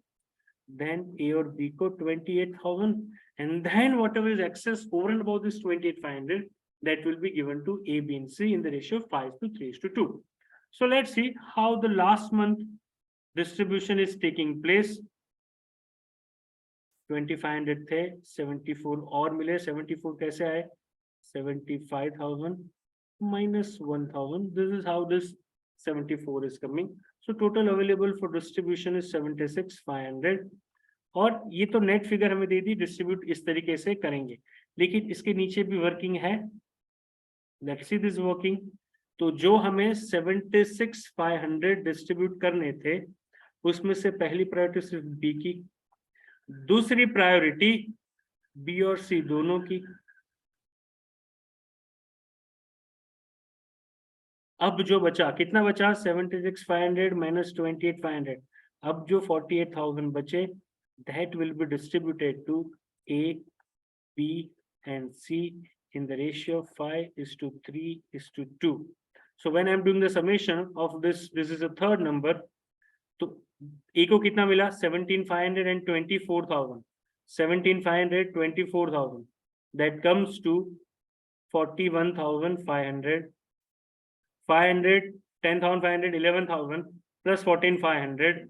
then A और B को 28,000, and then whatever is excess over and above this 28,500, that will be given to A, B and C in the ratio of 5:3:2. So let's see how the last month distribution is taking place. 2500 थे, 74 और मिले, 74 कैसे आए, 75,000 minus 1,000. This is how this 74 is coming. So total available for distribution is 76,500. और ये तो net figure हमें दे दी, distribute इस तरीके से करेंगे, लेकिन इसके नीचे भी वर्किंग है। Let's see this working. तो जो हमें 76,500 डिस्ट्रीब्यूट करने थे, उसमें से पहली प्रायोरिटी सिर्फ बी की, दूसरी प्रायोरिटी बी और सी दोनों की। अब जो बचा, कितना बचा, 76,500 माइनस 28,500। अब जो 48,000 बचे, that will be distributed to A, B and C in the ratio of 5:3:2. So when I'm doing the summation of this is a third number, तो A को कितना मिला, 17,500 and 24,000, 17,500, 24,000, that comes to 41,500, 500, 10,500, 11,000 plus 14,500,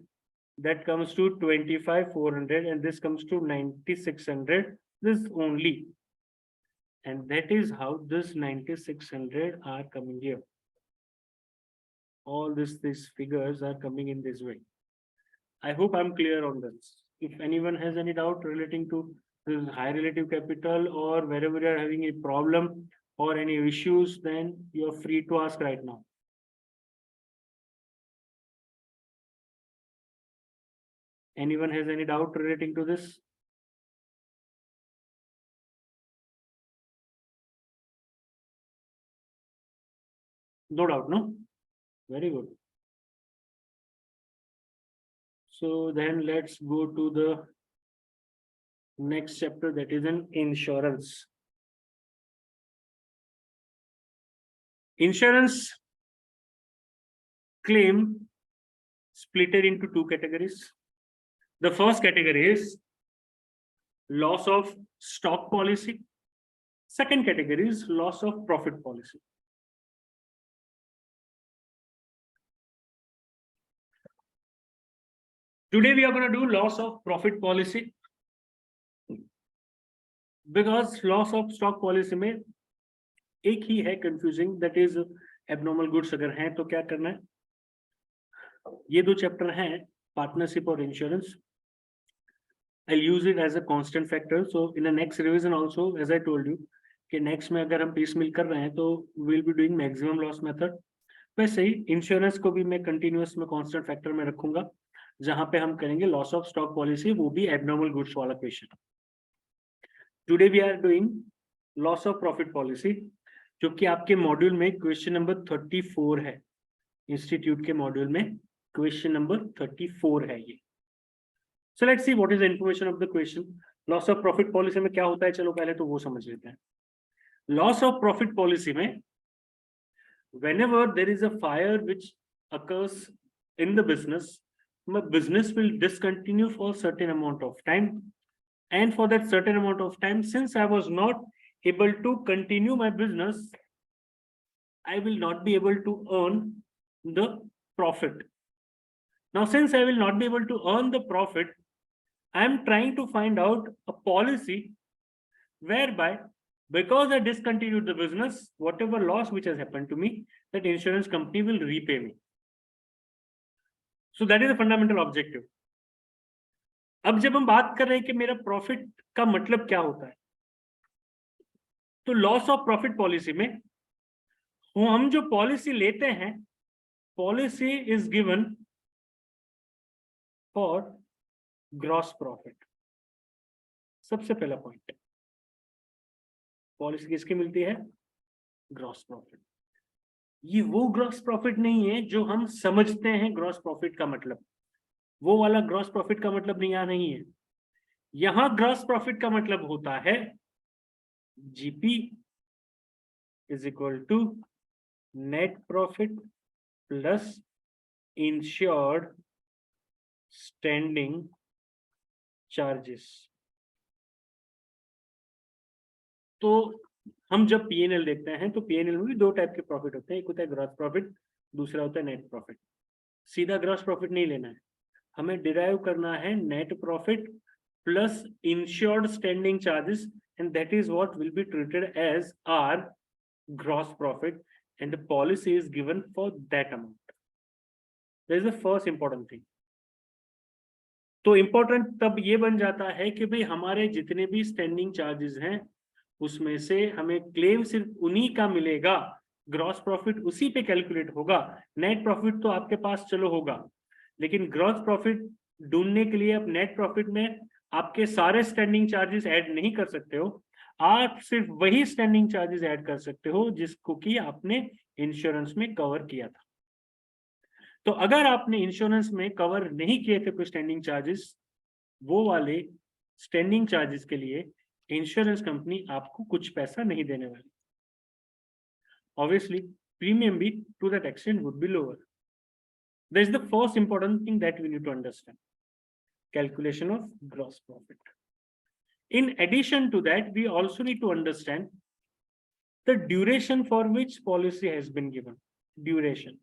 that comes to 25,400, and this comes to 9,600, this only, and that is how this 9,600 are coming here. All these figures are coming in this way. I hope I'm clear on this. If anyone has any doubt relating to this high relative capital, or wherever you are having a problem or any issues, then you are free to ask right now. Anyone has any doubt relating to this? No doubt, no? Very good. So then let's go to the next chapter, that is an insurance. Insurance claim split into two categories. The first category is loss of stock policy. Second category is loss of profit policy. Today we are going to do loss of profit policy, because loss of stock policy में एक ही है confusing, that is abnormal goods अगर हैं तो क्या करना है। ये दो चैप्टर हैं, पार्टनरशिप और insurance. I'll use it as a constant factor. So in the next revision also, as I told you, कि next में अगर हम piecemeal कर रहे हैं तो we'll be doing maximum loss method. वैसे ही इंश्योरेंस को भी मैं कंटिन्यूअस में कांस्टेंट फैक्टर में रखूंगा, जहां पे हम करेंगे लॉस ऑफ स्टॉक पॉलिसी, वो भी एबनॉर्मल गुड्स वाला question. Today we are doing loss of profit policy, जो कि आपके मॉड्यूल में क्वेश्चन नंबर 34 है। इंस्टीट्यूट के मॉड्यूल में क्वेश्चन नंबर 34 है ये। So let's see what is the information of the question. Loss of profit policy में क्या होता है, चलो पहले तो वो समझ लेते हैं। लॉस ऑफ प्रॉफिट पॉलिसी में whenever there is a fire which occurs in the business, my business will discontinue for a certain amount of time, and for that certain amount of time, since I was not able to continue my business, I will not be able to earn the profit. Now since I will not be able to earn the profit, I am trying to find out a policy whereby because I discontinued the business, whatever loss which has happened to me, that insurance company will repay me. So that is the fundamental objective. अब जब हम बात कर रहे हैं कि मेरा profit का मतलब क्या होता है, तो लॉस ऑफ प्रॉफिट पॉलिसी में हम जो पॉलिसी लेते हैं, policy is given for gross profit. सबसे पहला पॉइंट, पॉलिसी किसकी मिलती है? Gross profit. ये वो ग्रॉस प्रॉफिट नहीं है जो हम समझते हैं ग्रॉस प्रॉफिट का मतलब. वो वाला ग्रॉस प्रॉफिट का मतलब नहीं, यहाँ नहीं है. यहां ग्रॉस प्रॉफिट का मतलब होता है GP is equal to net profit plus insured standing charges. तो हम जब पीएनएल देखते हैं तो पीएनएल में भी दो टाइप के प्रॉफिट होते हैं. एक होता है ग्रॉस प्रॉफिट, दूसरा होता है नेट प्रॉफिट. सीधा ग्रॉस प्रॉफिट नहीं लेना है, हमें डिराइव करना है net profit plus insured standing charges, and that is what will be treated as our gross profit, and the policy is given for that amount. That is the first important thing. तो important तब ये बन जाता है कि भाई हमारे जितने भी स्टैंडिंग चार्जेस हैं उसमें से हमें क्लेम सिर्फ उन्हीं का मिलेगा, ग्रॉस प्रॉफिट उसी पे कैलकुलेट होगा. नेट प्रॉफिट तो आपके पास चलो होगा, लेकिन ग्रॉस प्रॉफिट ढूंढने के लिए आप नेट प्रॉफिट में आपके सारे स्टैंडिंग चार्जेस ऐड नहीं कर सकते हो. आप सिर्फ वही स्टैंडिंग चार्जेस ऐड कर सकते हो जिसको कि आपने इंश्योरेंस में कवर किया था. तो अगर आपने इंश्योरेंस में कवर नहीं किए थे कोई स्टैंडिंग चार्जेस, वो वाले स्टैंडिंग चार्जेस के लिए इंश्योरेंस कंपनी आपको कुछ पैसा नहीं देने वाली. Obviously, premium be to that extent would be lower. That is the first important thing that we need to understand. Calculation of gross profit. In addition to that, we also need to understand the duration for which policy has been given. Duration.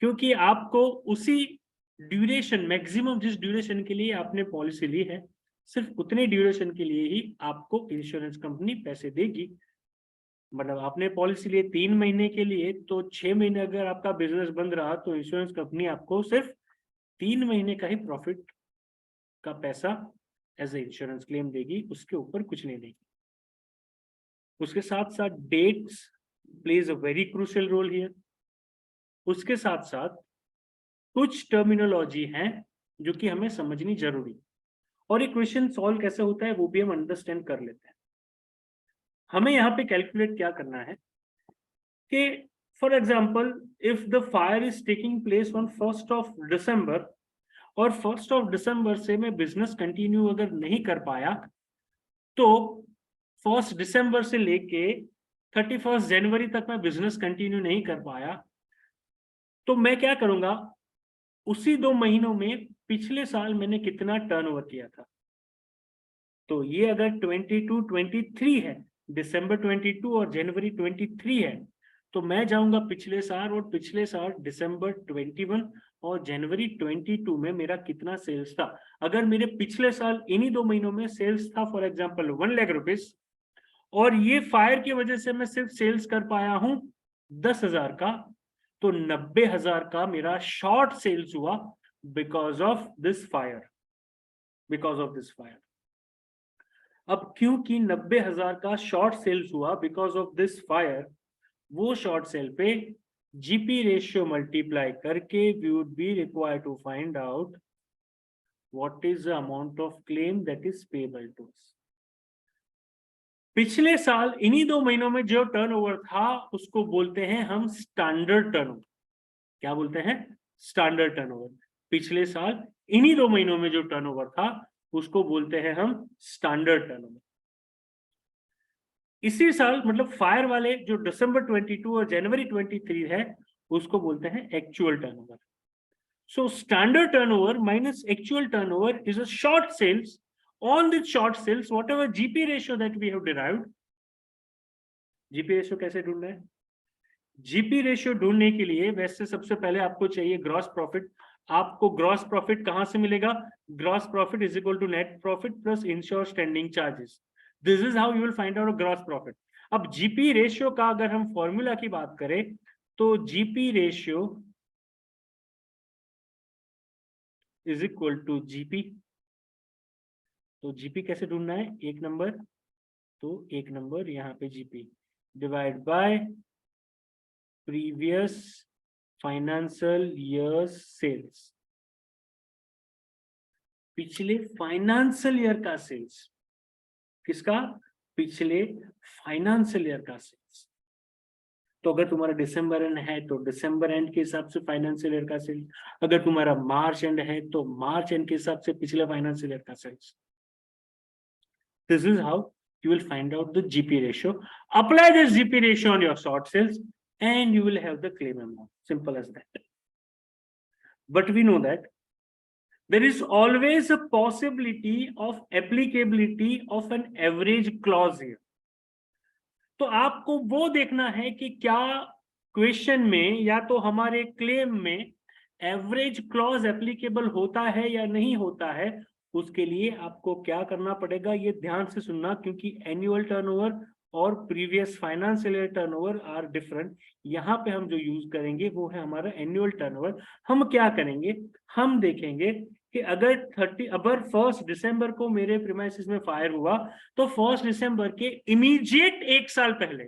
क्योंकि आपको उसी duration, maximum जिस duration के लिए आपने policy ली है, सिर्फ उतने ड्यूरेशन के लिए ही आपको इंश्योरेंस कंपनी पैसे देगी. मतलब आपने पॉलिसी लिए 3 महीने के लिए, तो 6 महीने अगर आपका बिजनेस बंद रहा तो इंश्योरेंस कंपनी आपको सिर्फ 3 महीने का ही प्रॉफिट का पैसा एज ए इंश्योरेंस क्लेम देगी, उसके ऊपर कुछ नहीं देगी. उसके साथ साथ dates plays a very crucial role here. उसके साथ साथ कुछ टर्मिनोलॉजी हैं जो कि हमें समझनी जरूरी, और ये क्वेश्चन सॉल्व कैसे होता है वो भी हम अंडरस्टैंड कर लेते हैं. हमें यहाँ पे कैलकुलेट क्या करना है कि for example if the fire is taking place on 1st of December और 1st of December से मैं बिजनेस कंटिन्यू अगर नहीं कर पाया, तो 1st December से लेके 31st January तक मैं बिजनेस कंटिन्यू नहीं कर पाया, तो मैं क्या करूंगा, उसी 2 महीनों में पिछले साल मैंने कितना टर्नओवर किया था. तो ये अगर 22-23 है, दिसंबर 22 और जनवरी 23 है, तो मैं जाऊंगा पिछले साल, और पिछले साल दिसंबर 21 और जनवरी 22 में मेरा कितना सेल्स था. अगर मेरे पिछले साल इन्हीं 2 महीनों में सेल्स था फॉर एग्जांपल 1 लाख रुपीस, और ये फायर की वजह से मैं सिर्फ सेल्स कर पाया हूं 10,000 का, तो 90,000 का मेरा शॉर्ट सेल्स हुआ बिकॉज ऑफ दिस फायर. अब क्योंकि 90,000 का शॉर्ट सेल्स हुआ बिकॉज ऑफ दिस फायर, वो शॉर्ट सेल पे जीपी रेशियो मल्टीप्लाई करके we would be required to find out what is the amount of claim that is payable to us. पिछले साल इन्हीं 2 महीनों में जो टर्नओवर था उसको बोलते हैं हम स्टैंडर्ड टर्नओवर. क्या बोलते हैं? Standard turnover. पिछले साल इन्हीं 2 महीनों में जो टर्नओवर था उसको बोलते हैं हम स्टैंडर्ड टर्नओवर. इसी साल मतलब फायर वाले जो दिसंबर 22 और जनवरी 23 है उसको बोलते हैं actual turnover. So standard turnover minus actual turnover is a short sales. On this short sales, whatever GP ratio that we have derived, GP ratio कैसे ढूंढना है? GP ratio ढूंढने के लिए वैसे सबसे पहले आपको चाहिए ग्रॉस प्रॉफिट आपको ग्रॉस प्रॉफिट कहां से मिलेगा? Gross profit is equal to net profit plus insure standing charges. This is how you will find out gross profit. अब जीपी रेशियो का अगर हम फॉर्मूला की बात करें तो GP ratio is equal to GP. तो जीपी कैसे ढूंढना है? एक नंबर, तो एक नंबर यहाँ पे GP divide by previous financial year sales, पिछले फाइनेंशियल ईयर का सेल्स। किसका? पिछले फाइनेंशियल ईयर का सेल्स। तो अगर तुम्हारा दिसंबर एंड है तो दिसंबर एंड के हिसाब से फाइनेंशियल ईयर का सेल्स, अगर तुम्हारा मार्च एंड है तो मार्च एंड के हिसाब से पिछले फाइनेंशियल ईयर का सेल्स। This is how you will find out the GP ratio. Apply this GP ratio on your short sales and you will have the claim amount. Simple as that. But we know that there is always a possibility of applicability of an average clause here. तो आपको वो देखना है कि क्या question में या तो हमारे क्लेम में एवरेज क्लॉज एप्लीकेबल होता है या नहीं होता है। उसके लिए आपको क्या करना पड़ेगा, ये ध्यान से सुनना, क्योंकि एनुअल टर्नओवर और previous financial year turnover are different. यहाँ पे हम जो यूज करेंगे वो है हमारा एनुअल टर्नओवर। हम क्या करेंगे, हम देखेंगे कि अगर 1 दिसंबर को मेरे प्रीमाइसेस में फायर हुआ तो 1 दिसंबर के इमीडिएट एक साल पहले,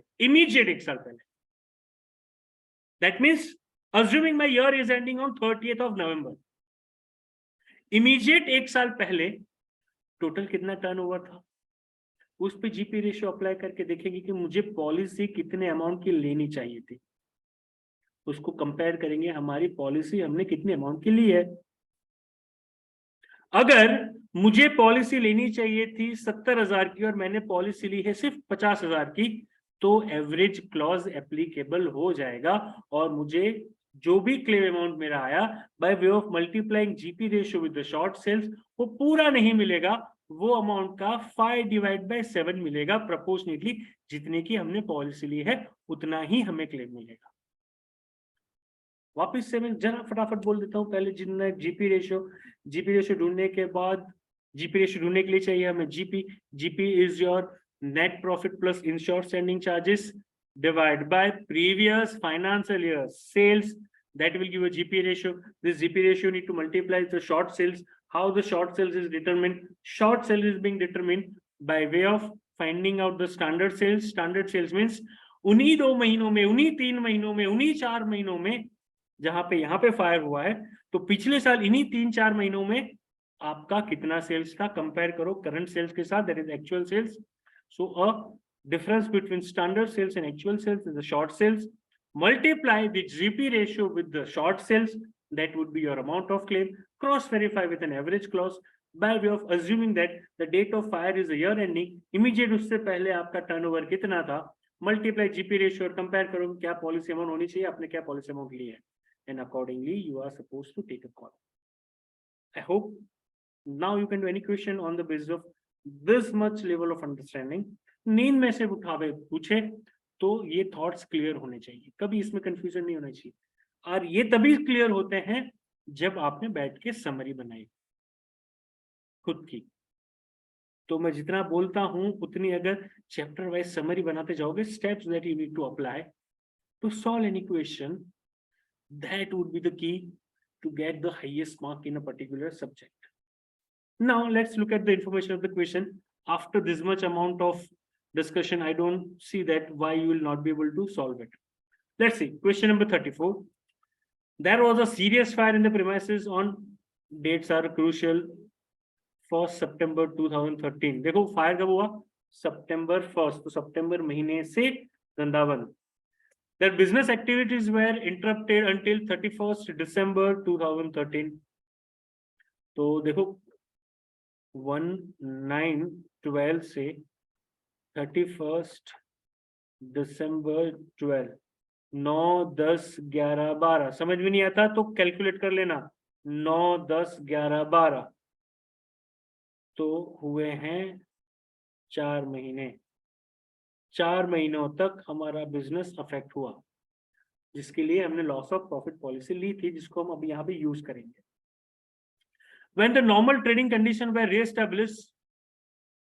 that means assuming my year is ending on 30th of November, immediate एक साल पहले टोटल कितना टर्नओवर था, उस पे जीपी रेशियो अप्लाई करके देखेंगे कि मुझे पॉलिसी कितने अमाउंट की लेनी चाहिए थी। उसको कंपेयर करेंगे, हमारी पॉलिसी हमने कितने अमाउंट की ली है। अगर मुझे पॉलिसी लेनी चाहिए थी 70,000 की और मैंने पॉलिसी ली है सिर्फ 50,000 की, तो एवरेज क्लॉज एप्लीकेबल हो जाएगा और मुझे जो भी क्लेम अमाउंट मेरा आया by way of multiplying GP ratio with the short sales, वो पूरा नहीं मिलेगा, वो अमाउंट का 5/7 मिलेगा प्रोपोर्शनेटली। जितने की हमने पॉलिसी ली है उतना ही हमें क्लेम मिलेगा। वापिस से मैं जरा फटाफट बोल देता हूँ। पहले जितना जीपी रेशियो ढूंढने के बाद, जीपी रेशियो ढूंढने के लिए चाहिए हमें GP is your net profit plus insure standing charges divide by previous financial year sales, that will give a GP ratio. This GP ratio need to multiply the short sales. How the short sales is determined? Short sales is being determined by way of finding out the standard sales. Standard sales means उन्हीं 2 महीनों में, उन्हीं 3 महीनों में, उन्हीं 4 महीनों में जहां पे यहाँ पे फायर हुआ है, तो पिछले साल इन्हीं 3-4 महीनों में आपका कितना सेल्स था, कंपेयर करो करंट सेल्स के साथ, that is actual sales. So a difference between standard sales and actual sales is the short sales. Multiply the GP ratio with the short sales, that would be your amount of claim. Cross verify with an average clause by way of assuming that the date of fire is a year ending, immediate उससे पहले आपका turnover कितना था, multiply GP ratio और compare करो क्या policy amount होनी चाहिए, आपने क्या पॉलिसी अमाउंट ली है, and accordingly you are supposed to take a call. I hope now you can do any question on the basis of this much level of understanding. नींद में से उठावे पूछे तो ये थॉट्स क्लियर होने चाहिए, कभी इसमें कंफ्यूजन नहीं होना चाहिए, और ये तभी क्लियर होते हैं जब आपने बैठ के समरी बनाई खुद की। तो मैं जितना बोलता हूं उतनी अगर चैप्टर वाइज समरी बनाते जाओगे, steps that you need to apply to solve any question, that would be the key to get the highest mark in a particular subject. Now let's look at the information of the question. After this much amount of discussion, I don't see that why you will not be able to solve it. Let's see question number 34. There was a serious fire in the premises on, dates are crucial, 1st September 2013. देखो fire कब हुआ, September 1st, तो सितंबर महीने से धंधा बंद। Their business activities were interrupted until 31st December 2013. तो देखो 1/9/12 से 31st December 12, 9, 10, 11, 12, समझ में नहीं आता तो कैलकुलेट कर लेना, 9, 10, 11, 12, तो हुए हैं 4 महीने। 4 महीनों तक हमारा बिजनेस अफेक्ट हुआ। जिसके लिए हमने लॉस ऑफ प्रॉफिट पॉलिसी ली थी, जिसको हम अभी यहाँ पे यूज करेंगे. When the normal trading condition were re-established,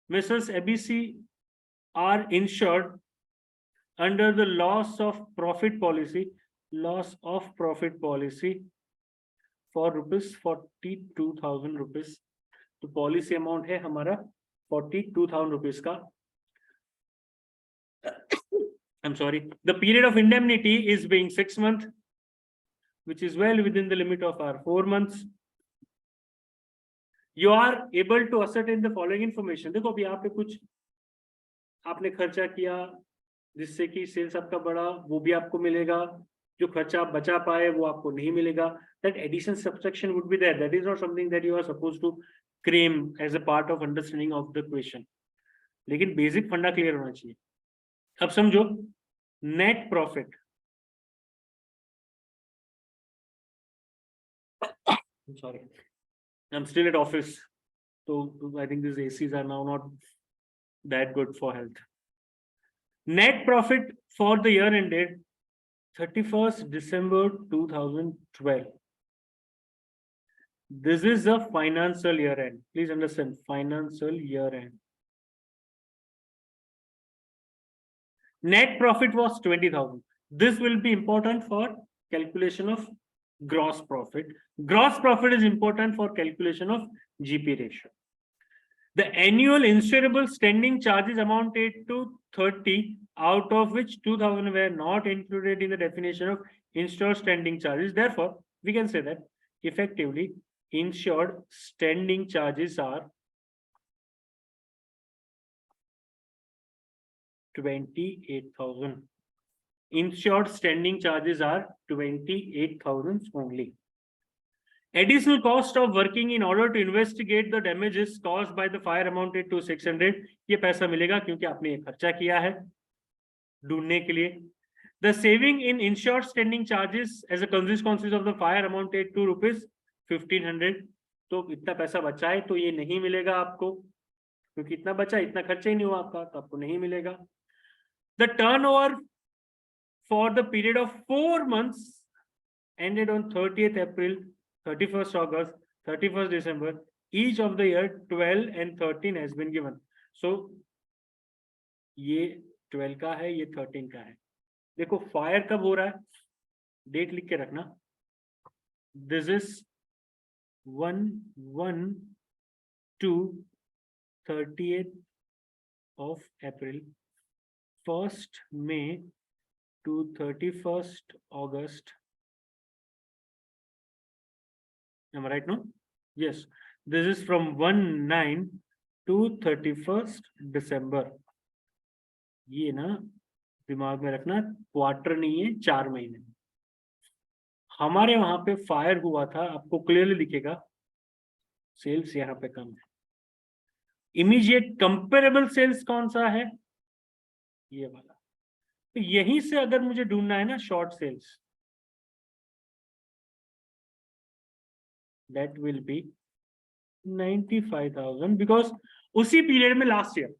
Messrs. ABC are insured under the loss of profit policy for rupees 42,000 rupees. तो पॉलिसी अमाउंट है हमारा 42,000 rupees का. I'm sorry. The period of indemnity is being 6 months, which is well within the limit of our 4 months. You are able to ascertain the following information. देखो अभी यहाँ पे कुछ आपने खर्चा किया जिससे कि सेल्स आपका बढ़ा, वो भी आपको मिलेगा. जो खर्चा आप बचा पाए वो आपको नहीं मिलेगा. That addition subtraction would be there. That is not something that you are supposed to claim as a part of understanding of the question. लेकिन बेसिक फंडा क्लियर होना चाहिए. अब समझो net profit. Sorry, I'm still at office, so I think these ACs are now not that good for health. Net profit for the year ended 31st December 2012. This is a financial year end. Please understand, financial year end. Net profit was 20,000. This will be important for calculation of gross profit. Gross profit is important for calculation of GP ratio. The annual insurable standing charges amounted to 30, out of which 2,000 were not included in the definition of insured standing charges. Therefore, we can say that effectively insured standing charges are 28,000. Insured standing charges are 28,000 only. Additional cost of working in order to investigate the damages caused by the fire amounted to 600. ये पैसा मिलेगा क्योंकि आपने ये खर्चा किया है ढूंढने के लिए. The saving in insured standing charges as a consequence of the fire amounted to rupees 1,500. तो इतना पैसा बचा है तो ये नहीं मिलेगा आपको, क्योंकि इतना बचा, इतना खर्चा ही नहीं हुआ आपका, तो आपको नहीं मिलेगा. The turnover for the period of 4 months ended on 30th April, 31st August, 31st December, each of the year 12 and 13 has been given. So ये 12 का है, ये 13 का है. देखो फायर कब हो रहा है, डेट लिख के रखना. This is 1/1/2 of April, 1st May to 31st August. Am I right? No? Yes. This is from 1/9 to 31st December. ये ना दिमाग में रखना, क्वार्टर नहीं है, 4 महीने. हमारे वहां पे फायर हुआ था, आपको क्लियरली दिखेगा, सेल्स यहाँ पे कम है. इमीडिएट कंपेरेबल सेल्स कौन सा है, ये वाला. तो यहीं से अगर मुझे ढूंढना है ना short sales, that will be 95,000, because उसी पीरियड में last year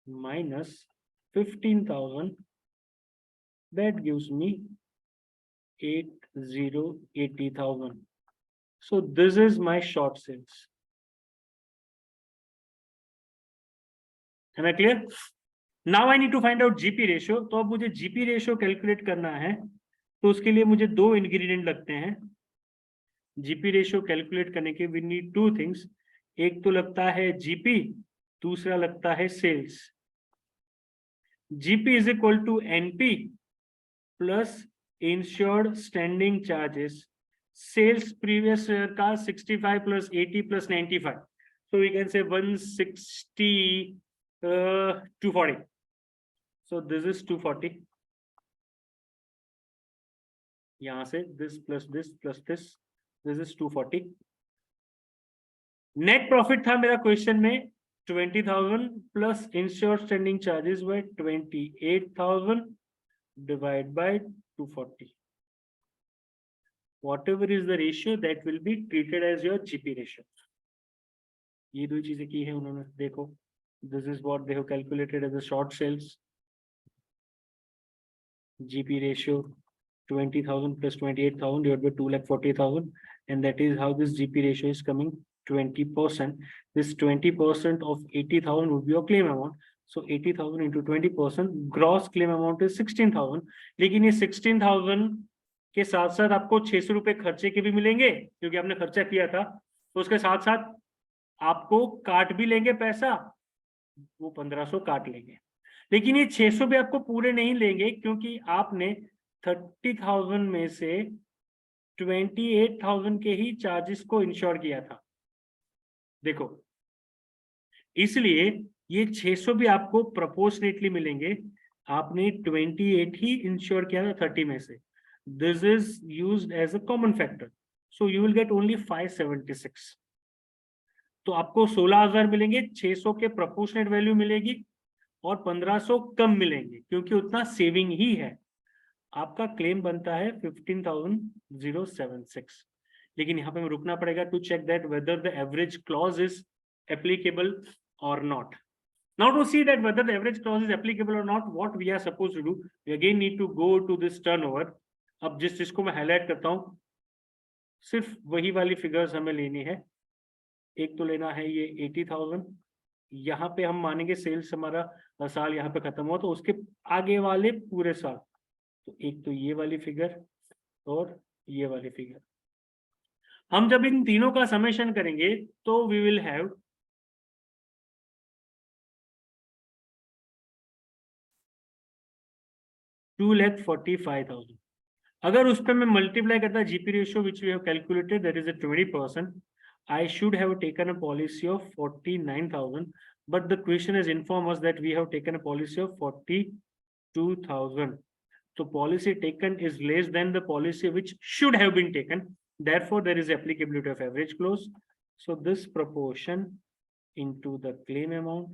minus 15,000, that gives me 80,000. So this is my short sales. Am I clear? Now I need to find out GP ratio. तो अब मुझे GP ratio कैलकुलेट करना है, तो उसके लिए मुझे 2 इंग्रेडिएंट लगते हैं. GP रेशियो कैलकुलेट करने के we need 2 things. एक तो लगता है GP, दूसरा लगता है sales. GP is equal to NP plus insured standing charges. Sales previous year का 65 plus 80 plus 95. So we can say 160, 240. So this is 240. यहाँ से this plus this plus this. This is 240. Net profit था मेरा question में 20,000 plus insured standing charges were 28,000 divided by 240. Whatever is the ratio, that will be treated as your GP ratio. ये दो चीजें की है उन्होंने, देखो. This is what they have calculated as a short sales GP ratio. 20,000 plus 28,000 divided by 2,40,000, and that is how this GP ratio is coming 20%. This 20% of 80,000 would be your claim amount. So 80,000 into 20%, gross claim amount is 16,000. लेकिन ये 16,000 के साथ साथ आपको 600 रुपए खर्चे के भी मिलेंगे क्योंकि आपने खर्चा किया था, तो उसके साथ साथ आपको काट भी लेंगे पैसा, वो 1500 काट लेंगे। लेकिन ये 600 भी आपको पूरे नहीं लेंगे क्योंकि आपने 30,000 में से 28,000 के ही चार्जेस को इंश्योर किया था। देखो, इसलिए ये 600 भी आपको प्रोपोर्शनेटली मिलेंगे। आपने 28 ही इंश्योर किया था 30 में से। This is used as a common factor, so you will get only 576। तो आपको 16,000 मिलेंगे, 600 के प्रोपोर्शनेट वैल्यू मिलेगी और 1500 कम मिलेंगे क्योंकि उतना सेविंग ही है। आपका क्लेम बनता है 15,076। लेकिन यहाँ पे हमें रुकना पड़ेगा to check that whether the average clause is applicable or not. Now to see that whether the average clause is applicable or not, what we are supposed to do, we again need to go to this turnover. अब जिस चीज को मैं highlight करता हूं, सिर्फ वही वाली फिगर्स हमें लेनी है। एक तो लेना है ये 80,000, यहाँ पे हम मानेंगे सेल्स हमारा साल यहाँ पे खत्म हुआ, तो उसके आगे वाले पूरे साल। तो एक तो ये वाली फिगर और ये वाली फिगर, हम जब इन तीनों का समेशन करेंगे तो वी विल हैव 2,45,000। अगर उस पर मैं मल्टीप्लाई करता GP ratio which we have calculated that is 20%, I should have taken a policy of 49,000, but the question has informed us that we have taken a policy of 42,000. So policy taken is less than the policy which should have been taken. Therefore, there is applicability of average clause. So this proportion into the claim amount,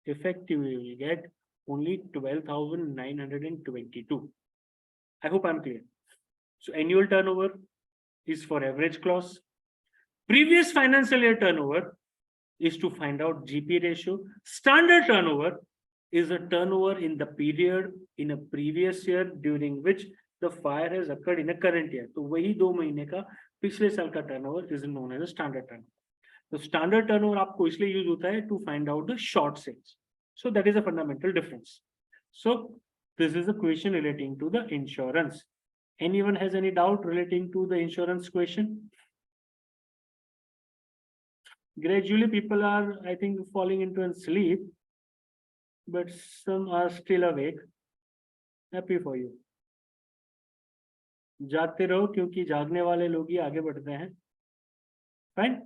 effectively we will get only 12,922. I hope I'm clear. So annual turnover is for average clause. Previous financial year turnover is to find out GP ratio. Standard turnover is a turnover in the period in a previous year during which the fire has occurred in a current year. तो वही 2 महीने का पिछले साल का turnover is known as a standard turnover. तो standard turnover आपको इसलिए यूज होता है to find out the short sales. So that is a fundamental difference. So this is a question relating to the insurance. Anyone has any doubt relating to the insurance question? Gradually people are, I think, falling into a sleep, but some are still awake. Happy for you. जागते रहो क्योंकि जागने वाले लोग ही आगे बढ़ते हैं. Fine.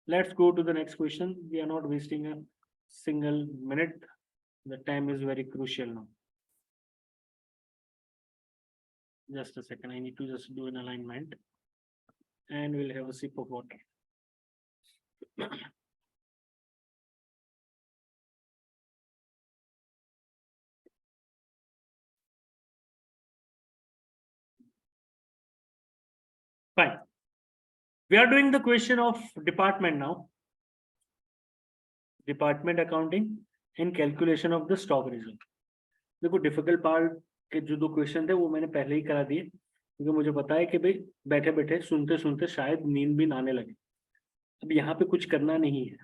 Let's go to the next question. We are not wasting a single minute. The time is very crucial now. Just a second. I need to just do an alignment, and we'll have a sip of water. Fine. We are doing the question of department now. Department accounting and calculation of the stock reserve. देखो difficult part के जो 2 question थे वो मैंने पहले ही करा दिए क्योंकि मुझे पता है कि भाई बैठे बैठे सुनते सुनते शायद नींद भी आने लगे. अब यहाँ पे कुछ करना नहीं है.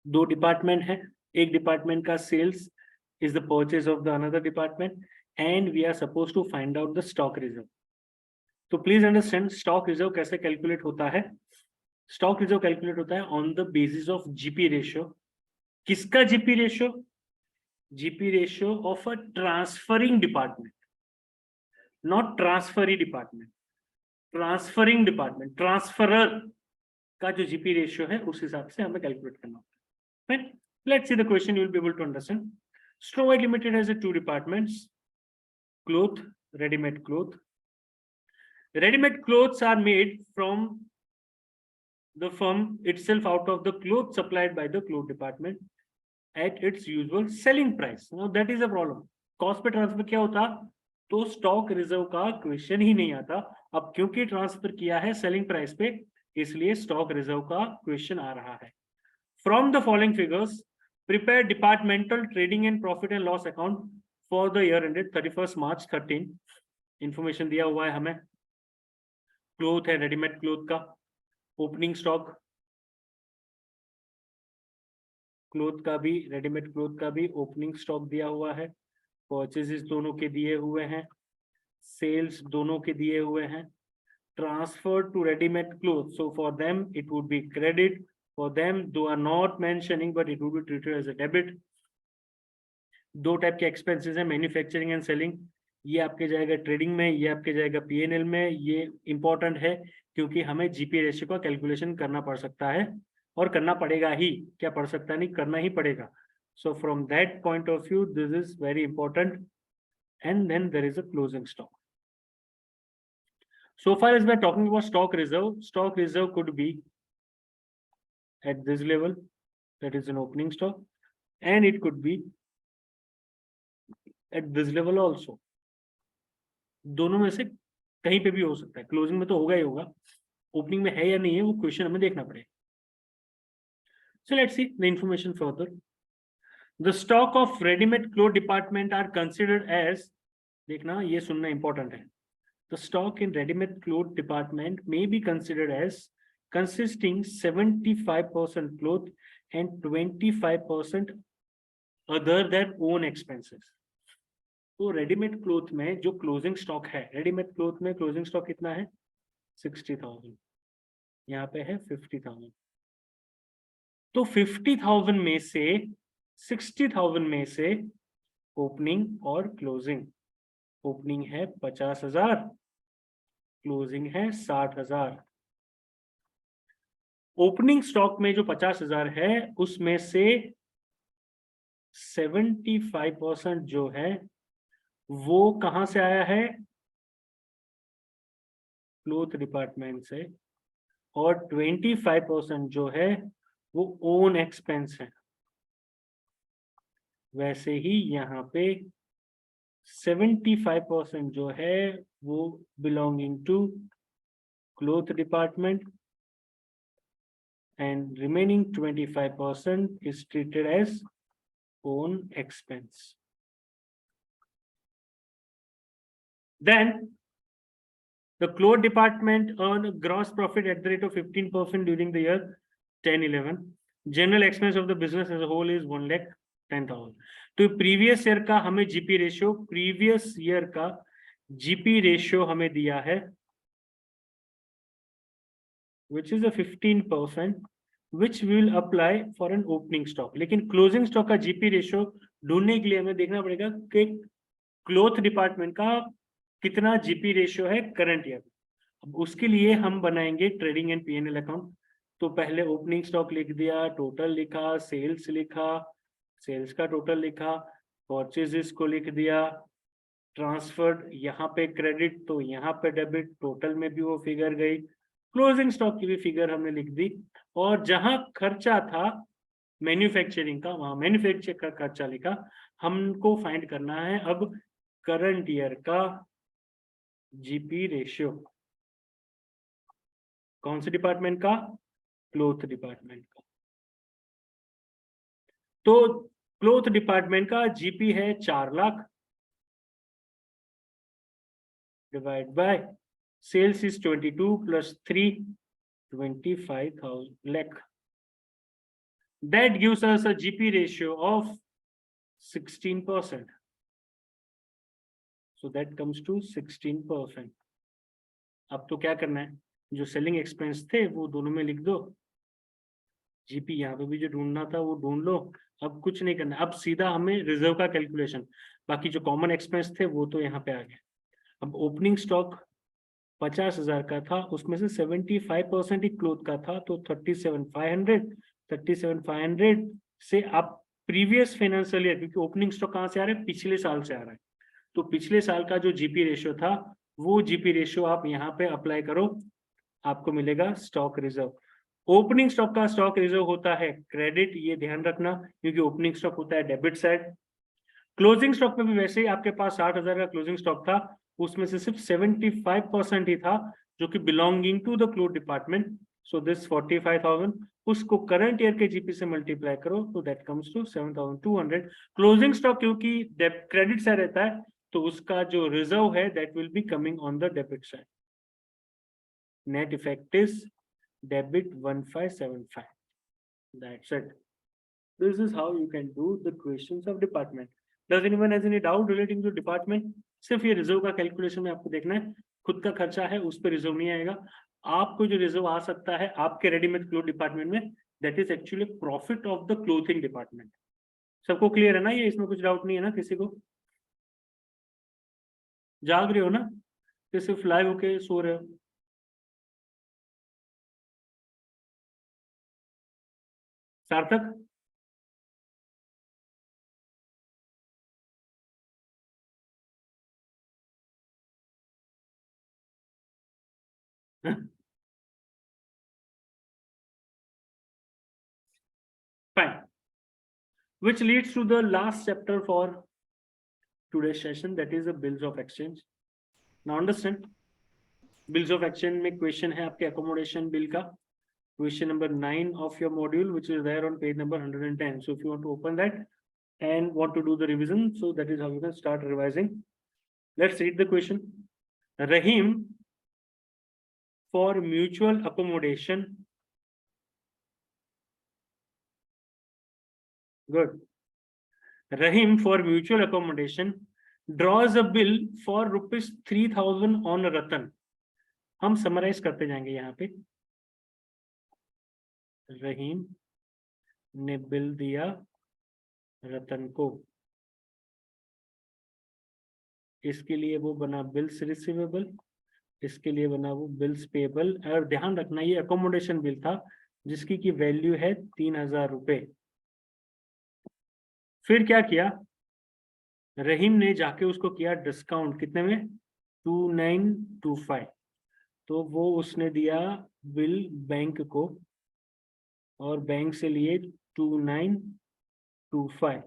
2 डिपार्टमेंट है. एक डिपार्टमेंट का sales is the purchase of the another department and we are suppose to find out the stock reserve. तो प्लीज अंडरस्टैंड स्टॉक रिजर्व कैसे कैलकुलेट होता है. स्टॉक रिजर्व कैलकुलेट होता है on the basis of GP ratio. किसका GP ratio? GP ratio of a transferring department, not transferee department. Transferring department, transferor का जो GP ratio है उस हिसाब से हमें कैलकुलेट करना होता है. Right? Let's see the question, you will be able to understand. Snow White Limited has 2 departments: cloth, ready-made cloth. Ready-made clothes are made from the firm itself out of the clothes supplied by the cloth department at its usual selling price. Now that is a problem. Cost पे transfer क्या होता तो stock reserve का question ही नहीं आता. अब क्योंकि transfer किया है सेलिंग प्राइस पे इसलिए स्टॉक रिजर्व का क्वेश्चन आ रहा है. From the following figures, prepare departmental trading and profit and loss account for the year ended 31 March 13। Information दिया हुआ है हमें, क्लोथ है, रेडीमेड क्लोथ का ओपनिंग स्टॉक, क्लोथ का भी, रेडीमेड क्लोथ का भी ओपनिंग स्टॉक दिया हुआ है, परचेजेस दोनों के दिए हुए हैं, सेल्स दोनों के दिए हुए हैं, transfer to readymade cloth, so for them it would be credit, for them though are not mentioning but it would be treated as a debit। दो टाइप के एक्सपेंसेस हैं, मैन्युफैक्चरिंग एंड सेलिंग, ये आपके जाएगा ट्रेडिंग में, ये आपके जाएगा पीएनएल में। ये इंपॉर्टेंट है क्योंकि हमें जीपी रेशियो का कैलकुलेशन करना पड़ सकता है और करना पड़ेगा ही, क्या पड़ सकता नहीं, करना ही पड़ेगा। So from that point of view this is very important. And then there is a closing stock. So far as we are talking about stock reserve could be at this level, that is an opening stock, and it could be at this level also। दोनों में से कहीं पे भी हो सकता है, closing में तो होगा ही होगा, ओपनिंग में है या नहीं है वो क्वेश्चन हमें देखना पड़ेगा। So let's see the information further. The stock of ready-made cloth department are considered as, देखना ये सुनना इंपॉर्टेंट है, the stock in ready-made cloth department may be considered as consisting 75% cloth and 25% other than own expenses। तो readymade cloth में जो closing stock है, readymade cloth में closing stock कितना है 60,000, यहाँ पे है 50,000। तो 50,000 में से 60,000 में से ओपनिंग और क्लोजिंग, ओपनिंग है 50,000, क्लोजिंग है 60,000। ओपनिंग स्टॉक में जो 50,000 है उसमें से 75% जो है वो कहां से आया है, क्लोथ डिपार्टमेंट से, और 25% जो है वो ओन एक्सपेंस है। वैसे ही यहाँ पे 75% जो है वो belonging to cloth department and remaining 25% is treated as own expense। Then the cloth department earned a gross profit at the rate of 15% during the year 10-11। General expense of the business as a whole is 1,10,000। तो previous year का हमें GP ratio, previous year का GP ratio हमें दिया है which is a 15% which we will apply for an opening stock। लेकिन closing stock का GP ratio ढूंढने के लिए हमें देखना पड़ेगा कि क्लोथ डिपार्टमेंट का कितना जीपी रेशियो है करंट ईयर। अब उसके लिए हम बनाएंगे ट्रेडिंग एंड पीएनएल अकाउंट। तो पहले ओपनिंग स्टॉक लिख दिया, टोटल लिखा, सेल्स लिखा, सेल्स का टोटल लिखा, परचेजेस को लिख दिया, ट्रांसफर्ड यहाँ पे क्रेडिट तो यहाँ पे डेबिट, टोटल में भी वो फिगर गई, क्लोजिंग स्टॉक की भी फिगर हमने लिख दी, और जहां खर्चा था मैन्युफैक्चरिंग का वहां मैन्युफैक्चर का खर्चा लिखा। हमको फाइंड करना है अब करंट ईयर का जीपी रेशियो, कौन से डिपार्टमेंट का, क्लोथ डिपार्टमेंट का। तो क्लोथ डिपार्टमेंट का जीपी है 4 lakh, divide by sales is 22 plus 3 25,000 lakh। That gives us a GP ratio of 16%। So that comes to 16%। अब तो क्या करना है, जो सेलिंग एक्सपेंस थे वो दोनों में लिख दो, जीपी यहाँ पे भी जो ढूंढना था वो ढूंढ लो। अब कुछ नहीं करना, अब सीधा हमें रिजर्व का कैलकुलेशन, बाकी जो कॉमन एक्सपेंस थे वो तो यहाँ पे आ गए। अब ओपनिंग स्टॉक 50,000 का था, उसमें से 75% ही क्लोथ का था, तो 37,500 से आप प्रीवियस फाइनेंशियल ईयर, क्योंकि ओपनिंग स्टॉक कहाँ से आ रहा है, पिछले साल से आ रहा है, तो पिछले साल का जो जीपी रेशियो था वो जीपी रेशियो आप यहाँ पे अप्लाई करो, आपको मिलेगा स्टॉक रिजर्व। ओपनिंग स्टॉक का स्टॉक रिजर्व होता है क्रेडिट, ये ध्यान रखना, क्योंकि ओपनिंग स्टॉक होता है डेबिट साइड। क्लोजिंग स्टॉक में भी वैसे ही आपके पास 60,000 का क्लोजिंग स्टॉक था, उसमें से सिर्फ 75% ही था जो कि belonging to the cloth department, so this 45,000 उसको करंट ईयर के जीपी से मल्टीप्लाई करो तो that comes to 7,200. Closing stock क्योंकि क्रेडिट साइड रहता है तो उसका जो रिजर्व है that will be coming on the debit side. Net effect is debit 1575. That's it. This is how you can do the questions of department. Does anyone has any doubt relating to department? सिर्फ ये reserve का calculation में आपको देखना है. खुद का खर्चा है उस पर रिजर्व नहीं आएगा. आपको जो रिजर्व आ सकता है आपके रेडीमेड क्लोथ डिपार्टमेंट में that is actually profit of the clothing department. सबको क्लियर है ना? ये इसमें कुछ डाउट नहीं है ना किसी को? जाग रहे हो ना कि सिर्फ लाइव होके सो रहे हो? सार्थक fine. Which leads to the last chapter for today's session, that is the bills of exchange. Now understand, bills of exchange में question है आपके accommodation bill का, question number 9 of your module, which is there on page number 110. So if you want to open that and want to do the revision, so that is how you can start revising. Let's read the question. Rahim, for mutual accommodation, good. Rahim, for mutual accommodation, draws a bill for rupees 3,000 on Ratan. हम summarise करते जाएंगे यहाँ पे. रहीम ने bill दिया रतन को, इसके लिए वो बना बिल्स रिसीवेबल, इसके लिए बना वो बिल्स पेएबल. और ध्यान रखना ये अकोमोडेशन बिल था जिसकी की वैल्यू है 3,000 रुपए. फिर क्या किया रहीम ने, जाके उसको किया डिस्काउंट कितने में 2925. तो वो उसने दिया बिल बैंक को और बैंक से लिए 2925.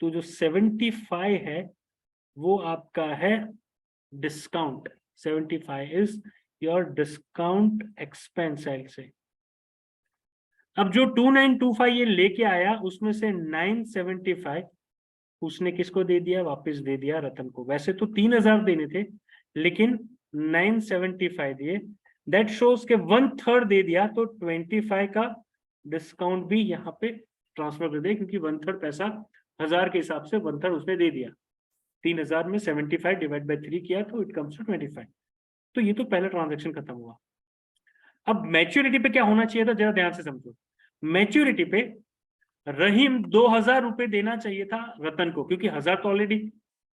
तो जो 75 है वो आपका है discount. 75 is your discount expense से. अब जो 2925 ये लेके आया उसमें से 975 उसने किसको दे दिया? वापस दे दिया रतन को. वैसे तो 3,000 देने थे लेकिन 975 दिए. दैट शोज के 1/3 दे दिया. तो 25 का डिस्काउंट भी यहाँ पे ट्रांसफर कर दे क्योंकि 1/3 पैसा 1000 के हिसाब से 1/3 उसने दे दिया. 3,000 में 75 डिवाइड बाय 3 किया तो इट कम्स टू 25. तो ये तो पहला ट्रांजेक्शन खत्म हुआ. अब मैच्योरिटी पे क्या होना चाहिए था जरा ध्यान से समझो. मैच्योरिटी पे रहीम 2,000 रुपए देना चाहिए था रतन को क्योंकि 1000 तो ऑलरेडी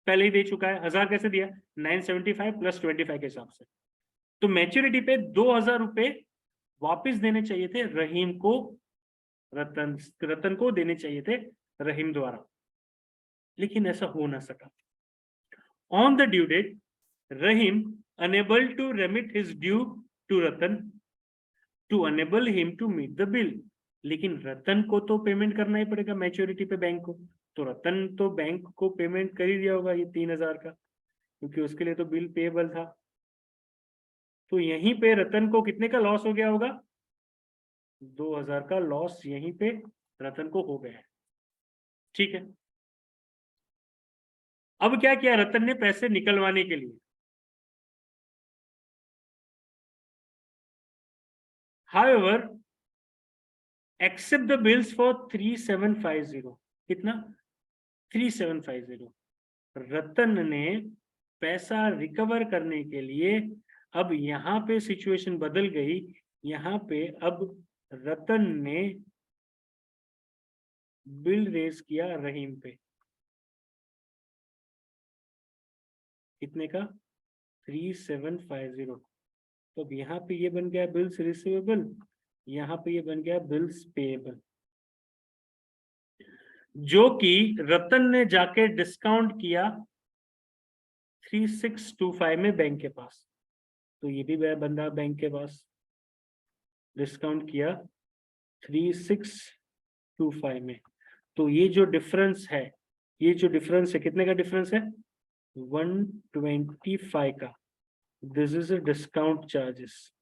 पहले ही दे चुका है. 1000 कैसे दिया? 975 प्लस 25 के हिसाब से. तो मैच्योरिटी पे 2,000 रुपए वापिस देने चाहिए थे रहीम को. रतन को देने चाहिए थे रहीम द्वारा, लेकिन ऐसा हो ना सका. On the due date Rahim unable to remit his due to Ratan to enable him to meet the bill. लेकिन रतन को तो पेमेंट करना ही पड़ेगा मैच्योरिटी पे बैंक को. तो रतन तो बैंक को पेमेंट कर ही दिया होगा ये 3,000 का क्योंकि उसके लिए तो बिल पेएबल था. तो यहीं पे रतन को कितने का लॉस हो गया होगा? 2,000 का लॉस यहीं पे रतन को हो गया है. ठीक है. अब क्या किया रतन ने पैसे निकलवाने के लिए? However, accept the bills for 3750. कितना? 3750. रतन ने पैसा रिकवर करने के लिए अब यहाँ पे सिचुएशन बदल गई. यहाँ पे अब रतन ने बिल रेज किया रहीम पे. कितने का? 3750. तो अब यहाँ पे ये बन गया बिल्स रिसीवेबल, यहाँ पे ये बन गया बिल्स पेएबल, जो कि रतन ने जाके डिस्काउंट किया 3625 में बैंक के पास. तो ये भी बंदा बैंक के पास डिस्काउंट किया 3625 में. तो ये जो डिफरेंस है, ये जो डिफरेंस है कितने का डिफरेंस है? 125 का. This is a discount charges.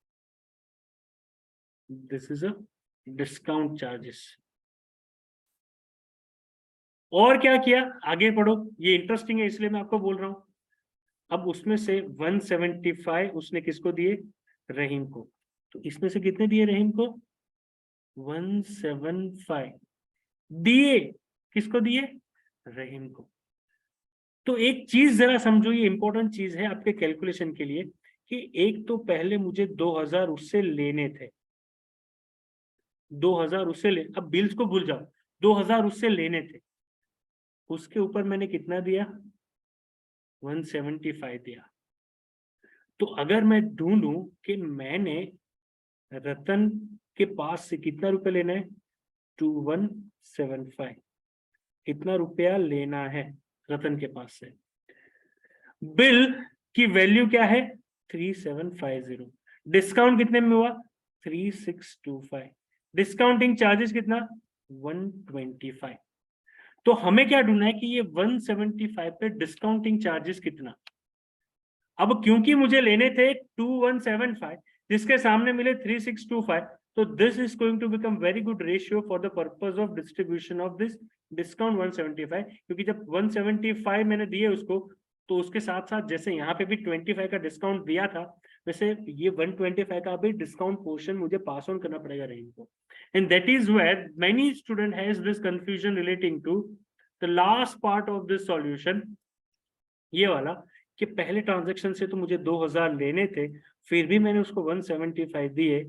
This is a discount charges. और क्या किया, आगे पढ़ो, ये इंटरेस्टिंग है इसलिए मैं आपको बोल रहा हूं। अब उसमें से 175 उसने किसको दिए, रहीम को। तो इसमें से कितने दिए रहीम को, 175 दिए, किसको दिए, रहीम को। तो एक चीज जरा समझो, ये इंपॉर्टेंट चीज है आपके कैलकुलेशन के लिए, कि एक तो पहले मुझे 2000 उससे लेने थे, 2000 उससे ले, अब बिल्स को भूल जाओ, 2000 उससे लेने थे, उसके ऊपर मैंने कितना दिया, 175 दिया। तो अगर मैं ढूंढूं कि मैंने रतन के पास से कितना रुपए लेना है, 2175, इतना रुपया लेना है रतन के पास से। बिल की वैल्यू क्या है, 3750। डिस्काउंट कितने में हुआ, 3625। डिस्काउंटिंग चार्जेस कितना, 125। तो हमें क्या ढूंढना है कि ये 175 पे डिस्काउंटिंग चार्जेस कितना। अब क्योंकि मुझे लेने थे 2175, जिसके सामने मिले 3625, तो this is going to become very good ratio for the purpose of distribution of this discount 175। क्योंकि जब 175 मैंने दिए उसको, तो उसके साथ साथ जैसे यहाँ पे भी 25 का डिस्काउंट दिया था, वैसे ये 125 का भी डिस्काउंट पोर्शन मुझे पास ऑन करना पड़ेगा रेंज को। And that is where many student has this confusion relating to the last part of this solution, ये वाला, कि पहले ट्रांजैक्शन से तो मुझे 2000 लेने थे, फिर भी मैंने उसको 175 दिए,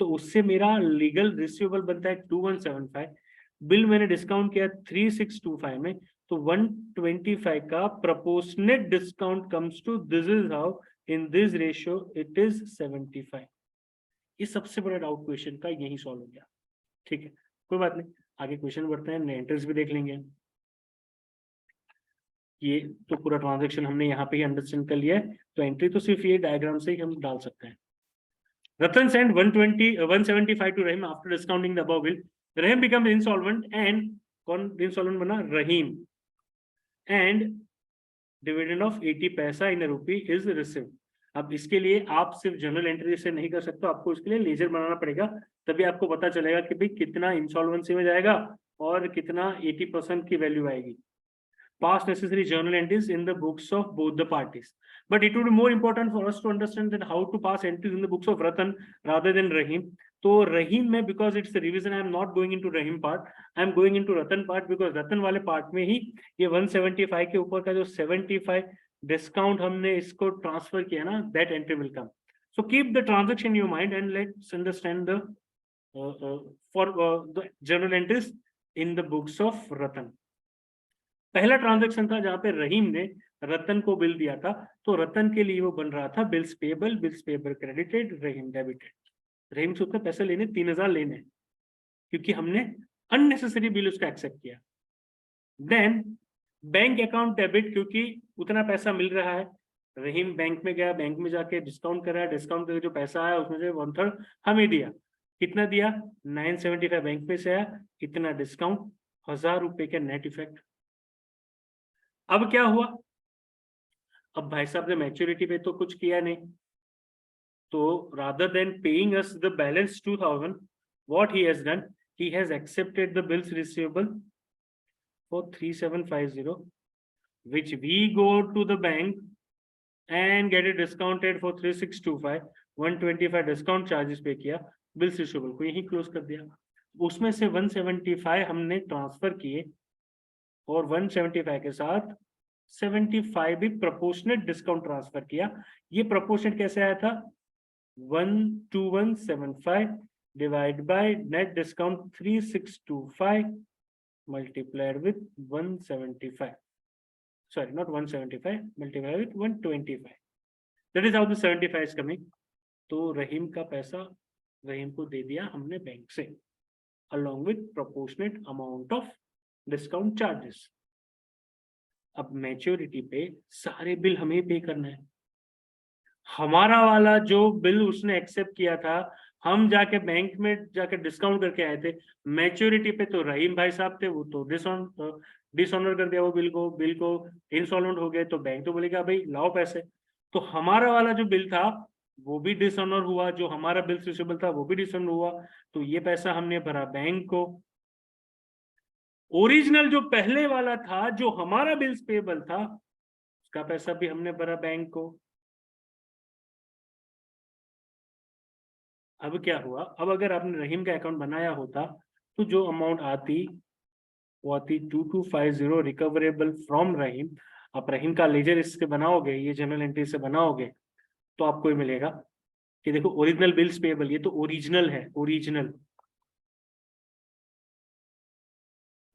तो उससे मेरा लीगल रिसीवेबल बनता है 2175। बिल मैंने डिस्काउंट किया 3625 में, तो 125 का proportionate discount comes to, this is how in this ratio it is 75। ये सबसे बड़ा डाउट क्वेश्चन का यही सॉल्व हो गया। ठीक है, कोई बात नहीं, आगे क्वेश्चन बढ़ते हैं, एंट्रीज भी देख लेंगे। ये तो पूरा ट्रांजैक्शन हमने यहाँ पे ही अंडरस्टैंड कर लिया है, तो एंट्री तो सिर्फ ये डायग्राम से ही हम डाल सकते हैं। Ratan sent 175 to Rahim after discounting the above bill. Rahim becomes insolvent and कौन insolvent बना, Rahim, and dividend of 80 पैसा in a rupee is received. अब इसके लिए आप सिर्फ जनरल एंट्री से नहीं कर सकते, आपको इसके लिए लेजर बनाना पड़ेगा, तभी आपको पता चलेगा कि भाई कितना इंसॉल्वेंसी में जाएगा और कितना 80% की वैल्यू आएगी। Pass necessary journal entries in the books of both the parties. But it would be more important for us to understand that how to pass entries in the books of Ratan rather than Rahim. तो Rahim में, because it's a revision, I am not going into Rahim part, I am going into Ratan part, because Ratan वाले part में ही ये 175 के ऊपर का जो 75 discount हमने इसको ट्रांसफर किया ना, that entry will come. So keep the transaction in your mind and let's understand the the journal entries in the books of Ratan. पहला ट्रांजैक्शन था जहां पे रहीम ने रतन को बिल दिया था, तो रतन के लिए वो बन रहा था बिल्स पेबल क्रेडिटेड, रहीम डेबिटेड। रहीम से उसने पैसे लेने 3000 लेने, क्योंकि हमने अननेसेसरी बिल उसका एक्सेप्ट किया। देन बैंक अकाउंट डेबिट, क्योंकि उतना पैसा मिल रहा है, रहीम बैंक में गया, बैंक में जाके डिस्काउंट करा, डिस्काउंट करके जो पैसा आया उसमें से 1/3 हमें दिया। कितना दिया, 975 बैंक में से आया, कितना डिस्काउंट, 1000 रुपए का नेट इफेक्ट। अब क्या हुआ, अब भाई साहब ने मैच्योरिटी पे तो कुछ किया नहीं, तो rather than paying us the balance 2000, what he has done, he has accepted the bills receivable for 3750, which we go to the bank and get it discounted for 3625, 125 discount charges पे किया, bills receivable को यही close कर दिया। उसमें से 175 हमने transfer किए, और 175 के साथ 75 भी प्रोपोर्शनेट डिस्काउंट ट्रांसफर किया। ये प्रोपोर्शनेट कैसे आया था, 12175 divide by net discount 3625 multiplied with 175, sorry not 175, multiplied with 125, that is how the 75 is coming. तो रहीम का पैसा रहीम को दे दिया हमने बैंक से, along with proportionate amount of discount charges. अब मैच्योरिटी पे सारे बिल हमें पे करना है। हमारा वाला जो बिल उसने एक्सेप्ट किया था, हम जाके बैंक में जाके डिस्काउंट करके आए थे, मैच्योरिटी पे तो रहीम भाई साहब थे, वो तो डिसऑनर कर दिया वो बिल को इंसॉल्वेंट हो गए, तो बैंक तो बोलेगा भाई लाओ पैसे। तो हमारा वाला जो बिल था वो भी डिसऑनर हुआ, जो हमारा बिल्स रिसीवेबल था वो भी डिसऑनर हुआ, तो ये पैसा हमने भरा बैंक को। ओरिजिनल जो पहले वाला था, जो हमारा बिल्स पेबल था, उसका पैसा भी हमने भरा बैंक को। अब क्या हुआ, अब अगर आपने रहीम का अकाउंट बनाया होता तो जो अमाउंट आती वो आती 2250 रिकवरेबल फ्रॉम रहीम। आप रहीम का लेजर इससे बनाओगे, ये जनरल एंट्री से बनाओगे, तो आपको ये मिलेगा कि देखो ओरिजिनल बिल्स पेबल, ये तो ओरिजिनल है, ओरिजिनल,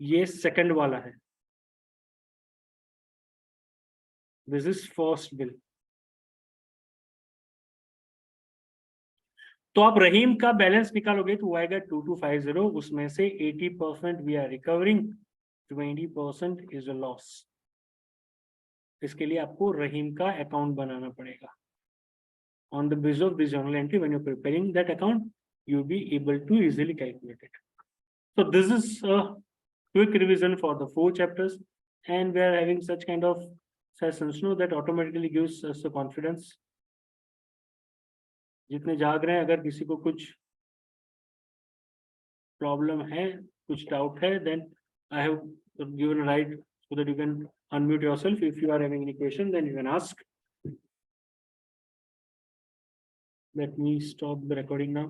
ये सेकंड वाला है, दिस इज फर्स्ट बिल। तो आप रहीम का बैलेंस निकालोगे तो वो आएगा 2250, उसमें से 80% we are recovering, 20% is a loss. इसके लिए आपको रहीम का अकाउंट बनाना पड़ेगा। On the basis of this journal entry, when you're preparing that account, you'll be able to easily calculate it. So this is a quick revision for the 4 chapters, and we are having such kind of sessions, no, that automatically gives us the confidence. जितने जाग रहे हैं, अगर किसी को कुछ problem है, कुछ डाउट है, then I have given a right so that you can unmute yourself. If you are having any question, then you can ask. Let me stop the recording now.